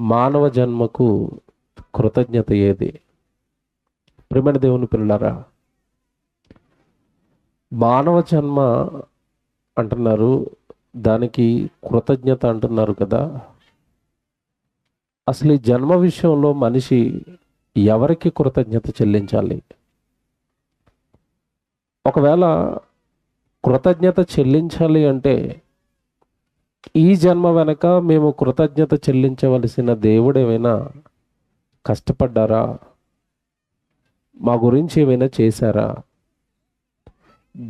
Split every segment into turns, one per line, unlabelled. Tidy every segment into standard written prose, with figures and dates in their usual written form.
మానవ జన్మకు కృతజ్ఞత ఏది? ప్రియమైన దేవుని పిల్లలారా, మానవ జన్మ అంటున్నారు, దానికి కృతజ్ఞత అంటున్నారు కదా. అసలు ఈ జన్మ విషయంలో మనిషి ఎవరికి కృతజ్ఞత చెల్లించాలి? ఒకవేళ కృతజ్ఞత చెల్లించాలి అంటే ఈ జన్మ వెనక మేము కృతజ్ఞత చెల్లించవలసిన దేవుడు ఏమైనా కష్టపడ్డారా? మా గురించి ఏమైనా చేశారా?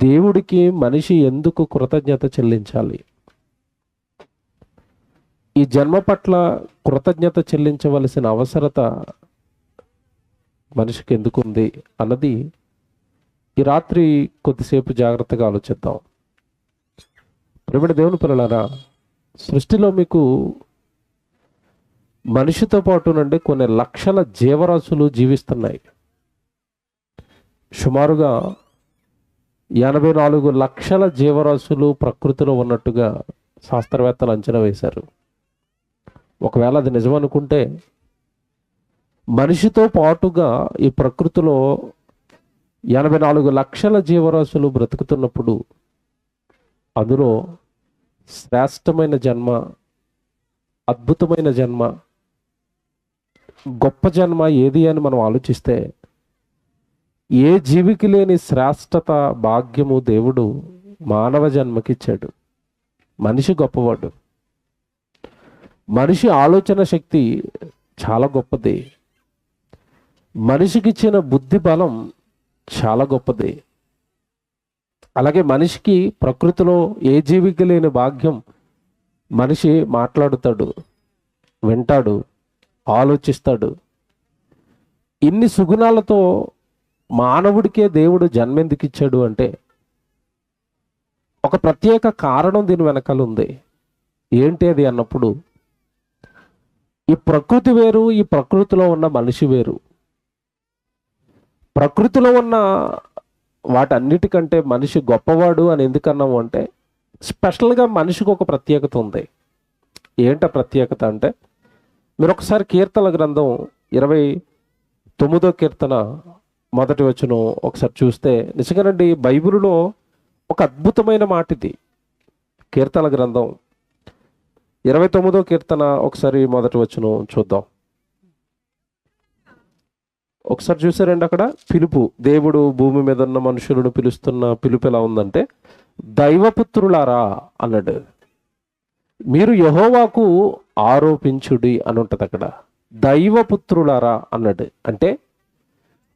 దేవుడికి మనిషి ఎందుకు కృతజ్ఞత చెల్లించాలి? ఈ జన్మ పట్ల కృతజ్ఞత చెల్లించవలసిన అవసరత మనిషికి ఎందుకు ఉంది అన్నది ఈ రాత్రి కొద్దిసేపు జాగ్రత్తగా ఆలోచిద్దాం. ప్రియమైన దేవుని పిల్లలారా, సృష్టిలో మీకు మనిషితో పాటు నుండి కొన్ని లక్షల జీవరాశులు జీవిస్తున్నాయి. సుమారుగా 84 లక్షల జీవరాశులు ప్రకృతిలో ఉన్నట్టుగా శాస్త్రవేత్తలు అంచనా వేశారు. ఒకవేళ అది నిజమనుకుంటే మనిషితో పాటుగా ఈ ప్రకృతిలో 84 లక్షల జీవరాశులు బ్రతుకుతున్నప్పుడు అందులో శ్రేష్టమైన జన్మ, అద్భుతమైన జన్మ, గొప్ప జన్మ ఏది అని మనం ఆలోచిస్తే ఏ జీవికి లేని శ్రేష్టత, భాగ్యము దేవుడు మానవ జన్మకిచ్చాడు. మనిషి గొప్పవాడు. మనిషి ఆలోచన శక్తి చాలా గొప్పది. మనిషికిచ్చిన బుద్ధి బలం చాలా గొప్పది. అలాగే మనిషికి ప్రకృతిలో ఏ జీవికి లేని భాగ్యం, మనిషి మాట్లాడుతాడు, వింటాడు, ఆలోచిస్తాడు. ఇన్ని సుగుణాలతో మానవుడికే దేవుడు జన్మెందుకు ఇచ్చాడు అంటే ఒక ప్రత్యేక కారణం దీని వెనకాల ఉంది. ఏంటి అది అన్నప్పుడు, ఈ ప్రకృతి వేరు, ఈ ప్రకృతిలో ఉన్న మనిషి వేరు. ప్రకృతిలో ఉన్న వాటన్నిటికంటే మనిషి గొప్పవాడు అని ఎందుకన్నాము అంటే స్పెషల్గా మనిషికి ఒక ప్రత్యేకత ఉంది. ఏంట ప్రత్యేకత అంటే, మీరు ఒకసారి కీర్తన గ్రంథం 29వ కీర్తన 1వ వచనం ఒకసారి చూస్తే నిజంగానండి బైబిలులో ఒక అద్భుతమైన మాట ఇది. కీర్తన గ్రంథం 29వ కీర్తన ఒకసారి 1వ వచనం చూద్దాం. ఒకసారి చూసారండి, అక్కడ పిలుపు, దేవుడు భూమి మీద ఉన్న మనుషులను పిలుస్తున్న పిలుపు ఎలా ఉందంటే, దైవపుత్రులారా అన్నాడు. మీరు యెహోవాకు ఆరోపించుడి అని ఉంటుంది అక్కడ. దైవపుత్రులారా అన్నాడు అంటే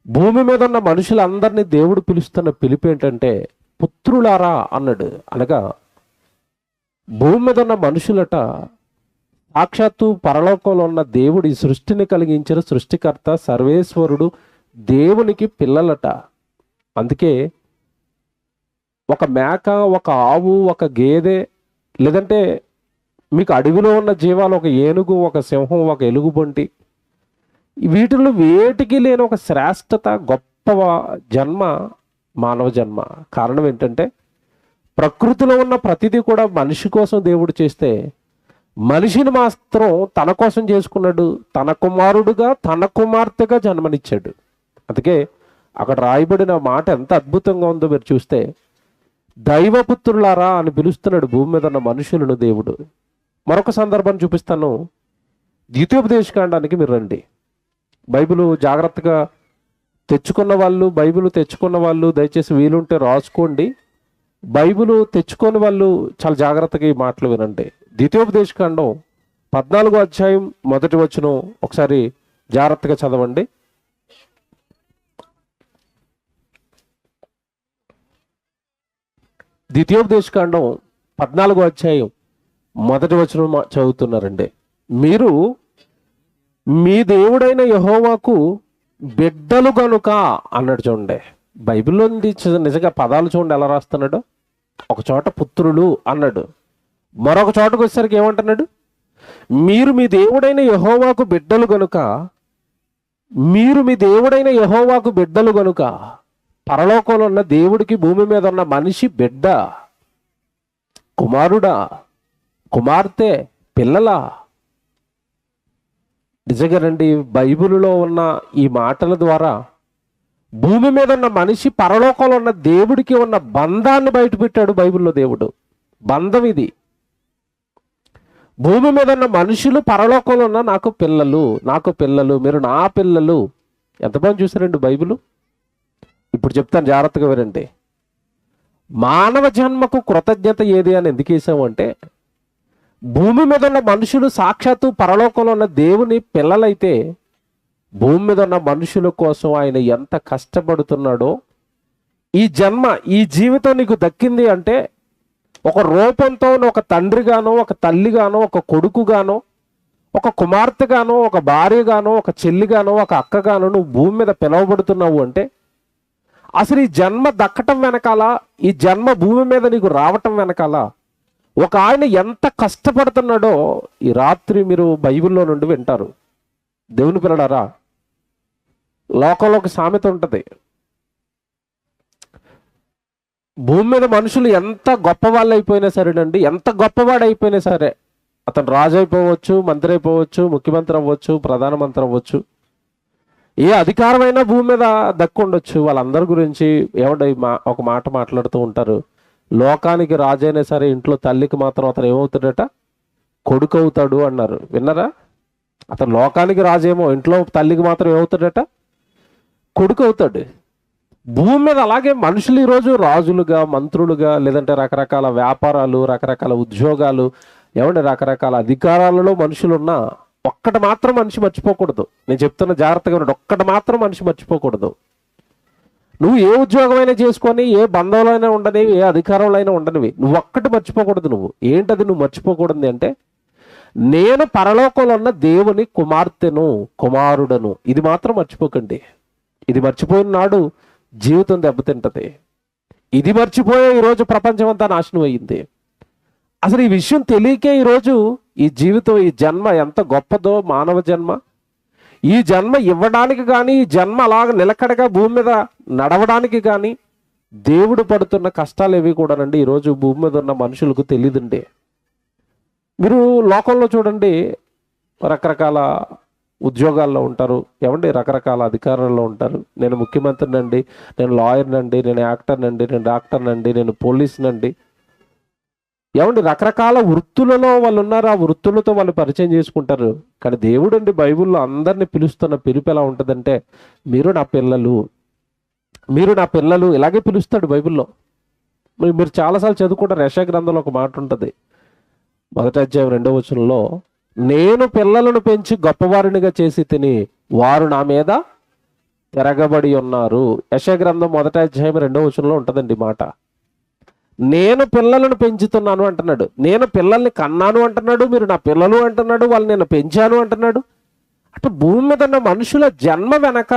భూమి మీద ఉన్న మనుషులందరినీ దేవుడు పిలుస్తున్న పిలుపు ఏంటంటే పుత్రులారా అన్నాడు. అనగా భూమి మీద ఉన్న మనుషులట సాక్షాత్తు పరలోకంలో ఉన్న దేవుడి సృష్టిని కలిగించిన సృష్టికర్త సర్వేశ్వరుడు దేవునికి పిల్లలట. అందుకే ఒక మేక, ఒక ఆవు, ఒక గేదె, లేదంటే మీకు అడవిలో ఉన్న జీవాలు ఒక ఏనుగు, ఒక సింహం, ఒక ఎలుగుబంటి, వీటిల్లో వేటికి లేని ఒక శ్రేష్టత, గొప్ప జన్మ మానవ జన్మ. కారణం ఏంటంటే ప్రకృతిలో ఉన్న ప్రతిదీ కూడా మనిషి కోసం దేవుడు చేస్తే మనిషిని మాత్రం తన కోసం చేసుకున్నాడు. తన కుమారుడుగా, తన కుమార్తెగా జన్మనిచ్చాడు. అందుకే అక్కడ రాయబడిన మాట ఎంత అద్భుతంగా ఉందో మీరు చూస్తే, దైవపుత్రులారా అని పిలుస్తున్నాడు భూమి మీద ఉన్న మనుషులను దేవుడు. మరొక సందర్భాన్ని చూపిస్తాను. ద్వితీయోపదేశకాండానికి మీరు రండి. బైబిల్ జాగ్రత్తగా బైబిల్ తెచ్చుకున్న వాళ్ళు దయచేసి వీలుంటే రాసుకోండి. బైబిల్ తెచ్చుకొని వాళ్ళు చాలా జాగ్రత్తగా ఈ మాటలు వినండి. ద్వితీయోపదేశకాండం 14వ అధ్యాయం 1వ వచనం ఒకసారి జాగ్రత్తగా చదవండి. ద్వితీయోపదేశకాండం 14వ అధ్యాయం 1వ వచనం చదువుతున్నారండి. మీరు మీ దేవుడైన యెహోవాకు బిడ్డలు గనుక అన్నాడు. చూడండి, బైబిల్లో నిజంగా పదాలు చూడండి ఎలా రాస్తున్నాడు. ఒక చోట పుత్రులు అన్నాడు, మరొక చోటకు వచ్చేసరికి ఏమంటున్నాడు, మీరు మీ దేవుడైన యెహోవాకు బిడ్డలు గనుక, మీరు మీ దేవుడైన యెహోవాకు బిడ్డలు గనుక. పరలోకంలో ఉన్న దేవుడికి భూమి మీద ఉన్న మనిషి బిడ్డ, కుమారుడా, కుమార్తె, పిల్లల. నిజంగానండి, బైబిలులో ఉన్న ఈ మాటల ద్వారా భూమి మీద ఉన్న మనిషి పరలోకంలో ఉన్న దేవుడికి ఉన్న బంధాన్ని బయటపెట్టాడు బైబిల్లో దేవుడు. బంధం ఇది. భూమి మీద ఉన్న మనుషులు పరలోకంలో ఉన్న నాకు పిల్లలు, మీరు నా పిల్లలు. ఎంతమంది చూసారండి బైబిల్? ఇప్పుడు చెప్తాను, జాగ్రత్తగా వినండి. మానవ జన్మకు కృతజ్ఞత ఏది అని ఎందుకు వేసామంటే, భూమి మీద ఉన్న మనుషులు సాక్షాత్తు పరలోకంలో ఉన్న దేవుని పిల్లలైతే భూమి మీద ఉన్న మనుషుల కోసం ఆయన ఎంత కష్టపడుతున్నాడో, ఈ జన్మ, ఈ జీవితం నీకు దక్కింది అంటే ఒక రూపంతో ఒక తండ్రిగానో, ఒక తల్లిగానో, ఒక కొడుకుగానో, ఒక కుమార్తెగానో, ఒక భార్యగానో, ఒక చెల్లిగానో, ఒక అక్కగానో నువ్వు భూమి మీద పిలువబడుతున్నావు అంటే అసలు ఈ జన్మ దక్కటం వెనకాల, ఈ జన్మ భూమి మీద నీకు రావటం వెనకాల ఒక ఆయన ఎంత కష్టపడుతున్నాడో ఈ రాత్రి మీరు బైబిల్లో నుండి వింటారు. దేవుని పిల్లలారా, లోకంలో ఒక సామెత ఉంటుంది, భూమి మీద మనుషులు ఎంత గొప్పవాళ్ళు అయిపోయినా సరేనండి, ఎంత గొప్పవాడు అయిపోయినా సరే, అతను రాజు అయిపోవచ్చు, మంత్రి అయిపోవచ్చు, ముఖ్యమంత్రి అవ్వచ్చు, ప్రధానమంత్రి అవ్వచ్చు, ఏ అధికారమైనా భూమి మీద దక్కు ఉండొచ్చు. వాళ్ళందరి గురించి ఏమంటే ఒక మాట మాట్లాడుతూ ఉంటారు, లోకానికి రాజు అయినా సరే ఇంట్లో తల్లికి మాత్రం అతను ఏమవుతాడట, కొడుకు అవుతాడు అన్నారు. విన్నారా? అతను లోకానికి రాజేమో, ఇంట్లో తల్లికి మాత్రం ఏమవుతాడట, కొడుకు అవుతాడు. భూమి మీద అలాగే మనుషులు ఈరోజు రాజులుగా, మంత్రులుగా, లేదంటే రకరకాల వ్యాపారాలు, రకరకాల ఉద్యోగాలు, ఏమంటే రకరకాల అధికారాలలో మనుషులున్నా ఒక్కటి మాత్రం మనిషి మర్చిపోకూడదు. నేను చెప్తున్న జాగ్రత్తగా ఉన్నాడు, ఒక్కటి మాత్రం మనిషి మర్చిపోకూడదు. నువ్వు ఏ ఉద్యోగమైనా చేసుకొని, ఏ బంధంలో అయినా ఉండనివి, ఏ అధికారంలో అయినా ఉండనివి, నువ్వు ఒక్కటి మర్చిపోకూడదు. నువ్వు ఏంటది నువ్వు మర్చిపోకూడదు అంటే, నేను పరలోకంలో ఉన్న దేవుని కుమార్తెను, కుమారుడను. ఇది మాత్రం మర్చిపోకండి. ఇది మర్చిపోయిన నాడు జీవితం దెబ్బతింటది. ఇది మర్చిపోయే ఈరోజు ప్రపంచం అంతా నాశనం అయ్యింది. అసలు ఈ విషయం తెలియకే ఈరోజు ఈ జీవితం, ఈ జన్మ ఎంత గొప్పదో, మానవ జన్మ. ఈ జన్మ ఇవ్వడానికి కానీ, ఈ జన్మ అలాగ నిలకడగా భూమి మీద నడవడానికి కానీ దేవుడు పడుతున్న కష్టాలు ఏవి కూడానండి ఈరోజు భూమి మీద ఉన్న మనుషులకు తెలియదండి. మీరు లోకంలో చూడండి, రకరకాల ఉద్యోగాల్లో ఉంటారు, ఏమండి రకరకాల అధికారాల్లో ఉంటారు. నేను ముఖ్యమంత్రినండి, నేను లాయర్నండి, నేను యాక్టర్నండి, నేను డాక్టర్నండి, నేను పోలీసునండి, ఏమండి రకరకాల వృత్తులలో వాళ్ళు ఉన్నారు. ఆ వృత్తులతో వాళ్ళు పరిచయం చేసుకుంటారు. కానీ దేవుడు అండి బైబిల్లో అందరినీ పిలుస్తున్న పిలుపు ఎలా ఉంటుందంటే, మీరు నా పిల్లలు, మీరు నా పిల్లలు, ఇలాగే పిలుస్తాడు బైబిల్లో. మీరు చాలాసార్లు చదువుకుంటారు. యెషయా గ్రంథంలో ఒక మాట ఉంటుంది, 1వ అధ్యాయం 2వ వచనంలో, నేను పిల్లలను పెంచి గొప్పవారినిగా చేసి తిని వారు నా మీద తిరగబడి ఉన్నారు. యెషయా గ్రంథం 1వ అధ్యాయం 2వ వచనంలో ఉంటుందండి మాట. నేను పిల్లలను పెంచుతున్నాను అంటున్నాడు, నేను పిల్లల్ని కన్నాను అంటున్నాడు, మీరు నా పిల్లలు అంటున్నాడు, వాళ్ళు నేను పెంచాను అంటున్నాడు. అంటే భూమి మీద ఉన్న మనుషుల జన్మ వెనక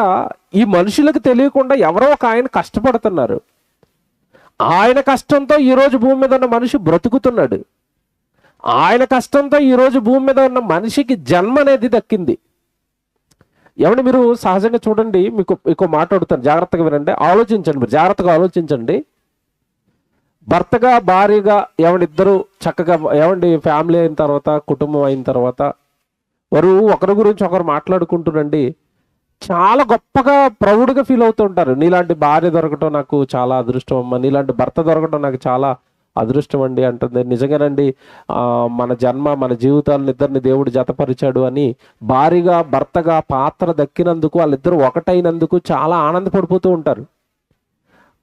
ఈ మనుషులకు తెలియకుండా ఎవరో ఒక ఆయన కష్టపడుతున్నారు. ఆయన కష్టంతో ఈరోజు భూమి మీద ఉన్న మనిషి బ్రతుకుతున్నాడు. ఆయన కష్టంతో ఈరోజు భూమి మీద ఉన్న మనిషికి జన్మ అనేది దక్కింది. ఏమంటే మీరు సహజంగా చూడండి, మీకు ఇంకో మాట అడుగుతాను, జాగ్రత్తగా వినండి, ఆలోచించండి, మీరు జాగ్రత్తగా ఆలోచించండి. భర్తగా, భార్యగా ఏమండి ఇద్దరు చక్కగా ఏమండి ఫ్యామిలీ అయిన తర్వాత, కుటుంబం అయిన తర్వాత వారు ఒకరి గురించి ఒకరు మాట్లాడుకుంటున్నారండి, చాలా గొప్పగా ప్రౌడ్గా ఫీల్ అవుతుంటారు. నీలాంటి భార్య దొరకటం నాకు చాలా అదృష్టం అమ్మ, నీలాంటి భర్త దొరకటం నాకు చాలా అదృష్టం అండి అంటుంది. నిజంగానండి, మన జన్మ, మన జీవితాలను ఇద్దరిని దేవుడు జతపరిచాడు అని భార్యగా, భర్తగా పాత్ర దక్కినందుకు, వాళ్ళిద్దరు ఒకటైనందుకు చాలా ఆనందపడిపోతూ ఉంటారు.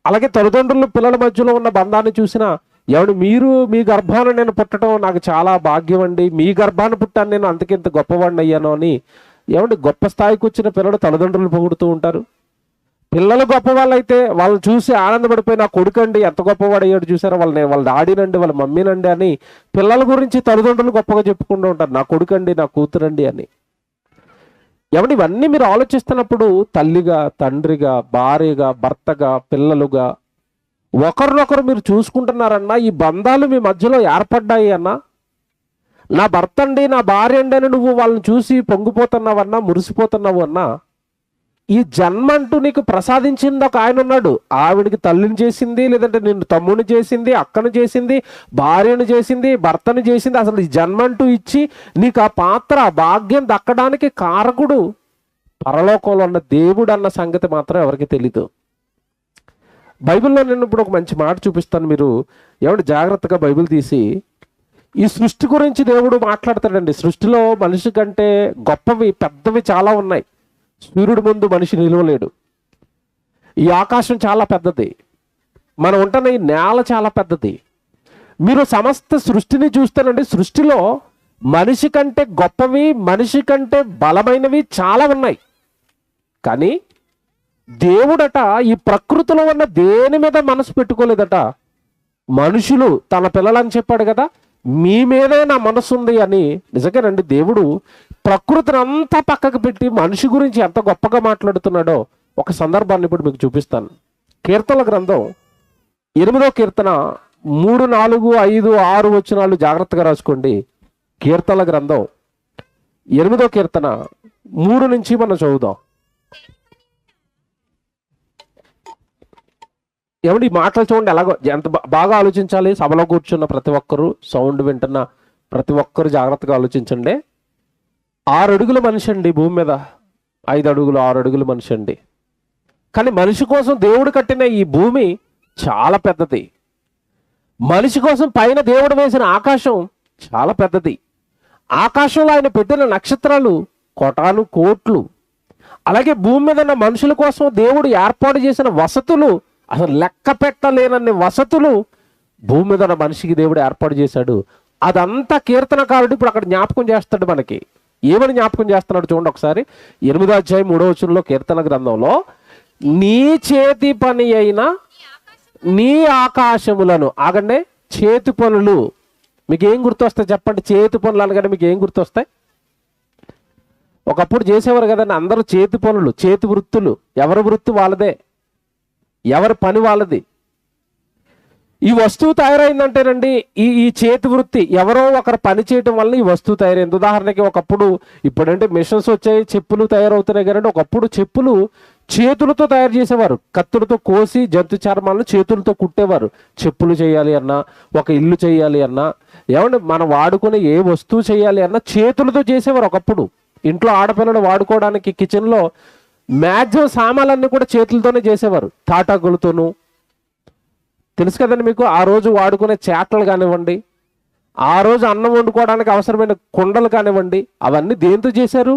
అలాగే తల్లిదండ్రులు పిల్లల మధ్యలో ఉన్న బంధాన్ని చూసినా, ఎవడు మీరు మీ గర్భాన్ని నేను పుట్టడం నాకు చాలా భాగ్యం అండి, మీ గర్భాన్ని పుట్టాను నేను, అంతకింత గొప్పవాడిని అయ్యాను అని ఏమంటే గొప్ప స్థాయికి వచ్చిన పిల్లలు తల్లిదండ్రులు పొగుడుతూ ఉంటారు. పిల్లలు గొప్పవాళ్ళు అయితే వాళ్ళని చూసి ఆనందపడిపోయి, నా కొడుకండి ఎంత గొప్పవాడు అయ్యాడు చూసారా, వాళ్ళ డాడీనండి, వాళ్ళ మమ్మీనండి అని పిల్లల గురించి తల్లిదండ్రులు గొప్పగా చెప్పుకుంటూ ఉంటారు, నా కొడుకండి, నా కూతురండి అని. ఏమంటే ఇవన్నీ మీరు ఆలోచిస్తున్నప్పుడు తల్లిగా, తండ్రిగా, భార్యగా, భర్తగా, పిల్లలుగా ఒకరినొకరు మీరు చూసుకుంటున్నారన్నా, ఈ బంధాలు మీ మధ్యలో ఏర్పడ్డాయి అన్నా, నా భర్త అండి, నా భార్య అండి అని నువ్వు వాళ్ళని చూసి పొంగిపోతున్నావన్నా, మురిసిపోతున్నావు అన్నా, ఈ జన్మ అంటూ నీకు ప్రసాదించింది ఒక ఆయన ఉన్నాడు. ఆవిడికి తల్లిని చేసింది, లేదంటే నిన్ను తమ్ముని చేసింది, అక్కను చేసింది, భార్యను చేసింది, భర్తను చేసింది. అసలు ఈ జన్మ అంటూ ఇచ్చి నీకు ఆ పాత్ర ఆ భాగ్యం దక్కడానికి కారకుడు పరలోకంలో ఉన్న దేవుడు అన్న సంగతి మాత్రం ఎవరికి తెలీదు. బైబిల్లో నేను ఇప్పుడు ఒక మంచి మాట చూపిస్తాను. మీరు ఏమంటే జాగ్రత్తగా బైబిల్ తీసి ఈ సృష్టి గురించి దేవుడు మాట్లాడతాడండి. సృష్టిలో మనిషి కంటే గొప్పవి పెద్దవి చాలా ఉన్నాయి. సూర్యుడి ముందు మనిషి నిలవలేడు. ఈ ఆకాశం చాలా పెద్దది. మనం ఉంటున్న ఈ నేల చాలా పెద్దది. మీరు సమస్త సృష్టిని చూస్తానండి, సృష్టిలో మనిషి కంటే గొప్పవి, మనిషి కంటే బలమైనవి చాలా ఉన్నాయి. కానీ దేవుడట ఈ ప్రకృతిలో ఉన్న దేని మీద మనసు పెట్టుకోలేదట. మనుషులు తన పిల్లలని చెప్పాడు కదా, మీ మీదే నా మనసు ఉంది అని. నిజంగానండి, దేవుడు ప్రకృతిని అంతా పక్కకు పెట్టి మనిషి గురించి ఎంత గొప్పగా మాట్లాడుతున్నాడో ఒక సందర్భాన్ని ఇప్పుడు మీకు చూపిస్తాను. కీర్తనల గ్రంథం 8వ కీర్తన 3, 4, 5, 6 వచనాలు జాగ్రత్తగా రాసుకోండి. కీర్తనల గ్రంథం 8వ కీర్తన 3 నుంచి మనం చదువుదాం. ఏమంటే ఈ మాటలు చూడండి ఎలాగో, ఎంత బాగా ఆలోచించాలి. సభలో కూర్చున్న ప్రతి ఒక్కరు, సౌండ్ వింటున్న ప్రతి ఒక్కరు జాగ్రత్తగా ఆలోచించండి. 6 అడుగుల మనిషి అండి భూమి మీద, 5 అడుగులు 6 అడుగుల మనిషి అండి. కానీ మనిషి కోసం దేవుడు కట్టిన ఈ భూమి చాలా పెద్దది. మనిషి కోసం పైన దేవుడు వేసిన ఆకాశం చాలా పెద్దది. ఆకాశంలో ఆయన పెట్టిన నక్షత్రాలు కోటాను కోట్లు. అలాగే భూమి మీద ఉన్న మనుషుల కోసం దేవుడు ఏర్పాటు చేసిన వసతులు అసలు లెక్క పెట్టలేనన్ని వసతులు భూమి మీద ఉన్న మనిషికి దేవుడు ఏర్పాటు చేశాడు. అదంతా కీర్తనకారుడు ఇప్పుడు అక్కడ జ్ఞాపకం చేస్తాడు. మనకి ఏమని జ్ఞాపకం చేస్తున్నాడు చూడండి ఒకసారి. 8వ అధ్యాయం 3వ వచనంలో కీర్తన గ్రంథంలో, నీ చేతి పని అయిన నీ ఆకాశములను. ఆగండి, చేతి పనులు మీకు ఏం గుర్తొస్తాయి చెప్పండి? చేతి పనులు అనగానే మీకు ఏం గుర్తొస్తాయి? ఒకప్పుడు చేసేవారు కదండి అందరూ చేతి పనులు, చేతి వృత్తులు. ఎవరి వృత్తి వాళ్ళదే, ఎవరి పని వాళ్ళది. ఈ వస్తువు తయారైందంటేనండి ఈ చేతి వృత్తి ఎవరో ఒకరు పని చేయటం వల్ల ఈ వస్తువు తయారైంది. ఉదాహరణకి ఒకప్పుడు, ఇప్పుడంటే మిషన్స్ వచ్చాయి, చెప్పులు తయారవుతున్నాయి కానీ ఒకప్పుడు చెప్పులు చేతులతో తయారు చేసేవారు. కత్తులతో కోసి జంతు చర్మాలను చేతులతో కుట్టేవారు. చెప్పులు చేయాలి అన్నా, ఒక ఇల్లు చేయాలి అన్నా, ఏమంటే మనం వాడుకునే ఏ వస్తువు చేయాలి అన్నా చేతులతో చేసేవారు ఒకప్పుడు. ఇంట్లో ఆడపిల్లలు వాడుకోవడానికి కిచెన్లో మ్యాక్సిమం సామాన్లన్నీ కూడా చేతులతోనే చేసేవారు. తాటాకులతోనూ. తెలుసు కదండి మీకు, ఆ రోజు వాడుకునే చేటలు కానివ్వండి, ఆ రోజు అన్నం వండుకోవడానికి అవసరమైన కుండలు కానివ్వండి, అవన్నీ దేంతో చేశారు?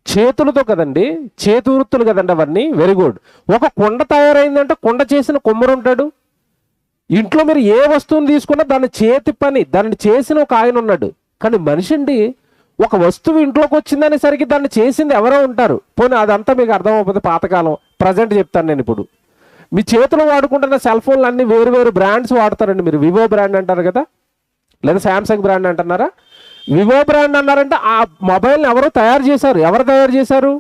చేతులతో కదండి, చేతి వృత్తులు కదండి అవన్నీ. Very good. ఒక కుండ తయారైందంటే కుండ చేసిన కుమ్మరు ఉంటాడు. ఇంట్లో మీరు ఏ వస్తువుని తీసుకున్నా దాని చేతి పని, దాన్ని చేసిన ఒక ఆయన ఉన్నాడు. కానీ మనిషి అండి ఒక వస్తువు ఇంట్లోకి వచ్చిందనేసరికి దాన్ని చేసింది ఎవరో ఉంటారు. పోనీ అదంతా మీకు అర్థమైపోతే పాతకాలం. ప్రజెంట్ చెప్తాను నేను. ఇప్పుడు మీ చేతిలో వాడుకుంటున్న సెల్ ఫోన్లు అన్ని వేరు వేరు బ్రాండ్స్ వాడతారండి. మీరు వివో బ్రాండ్ అంటారు కదా, లేదా శాంసంగ్ బ్రాండ్ అంటున్నారా? వివో బ్రాండ్ అన్నారంటే ఆ మొబైల్ని ఎవరో తయారు చేశారు. ఎవరు తయారు చేశారు?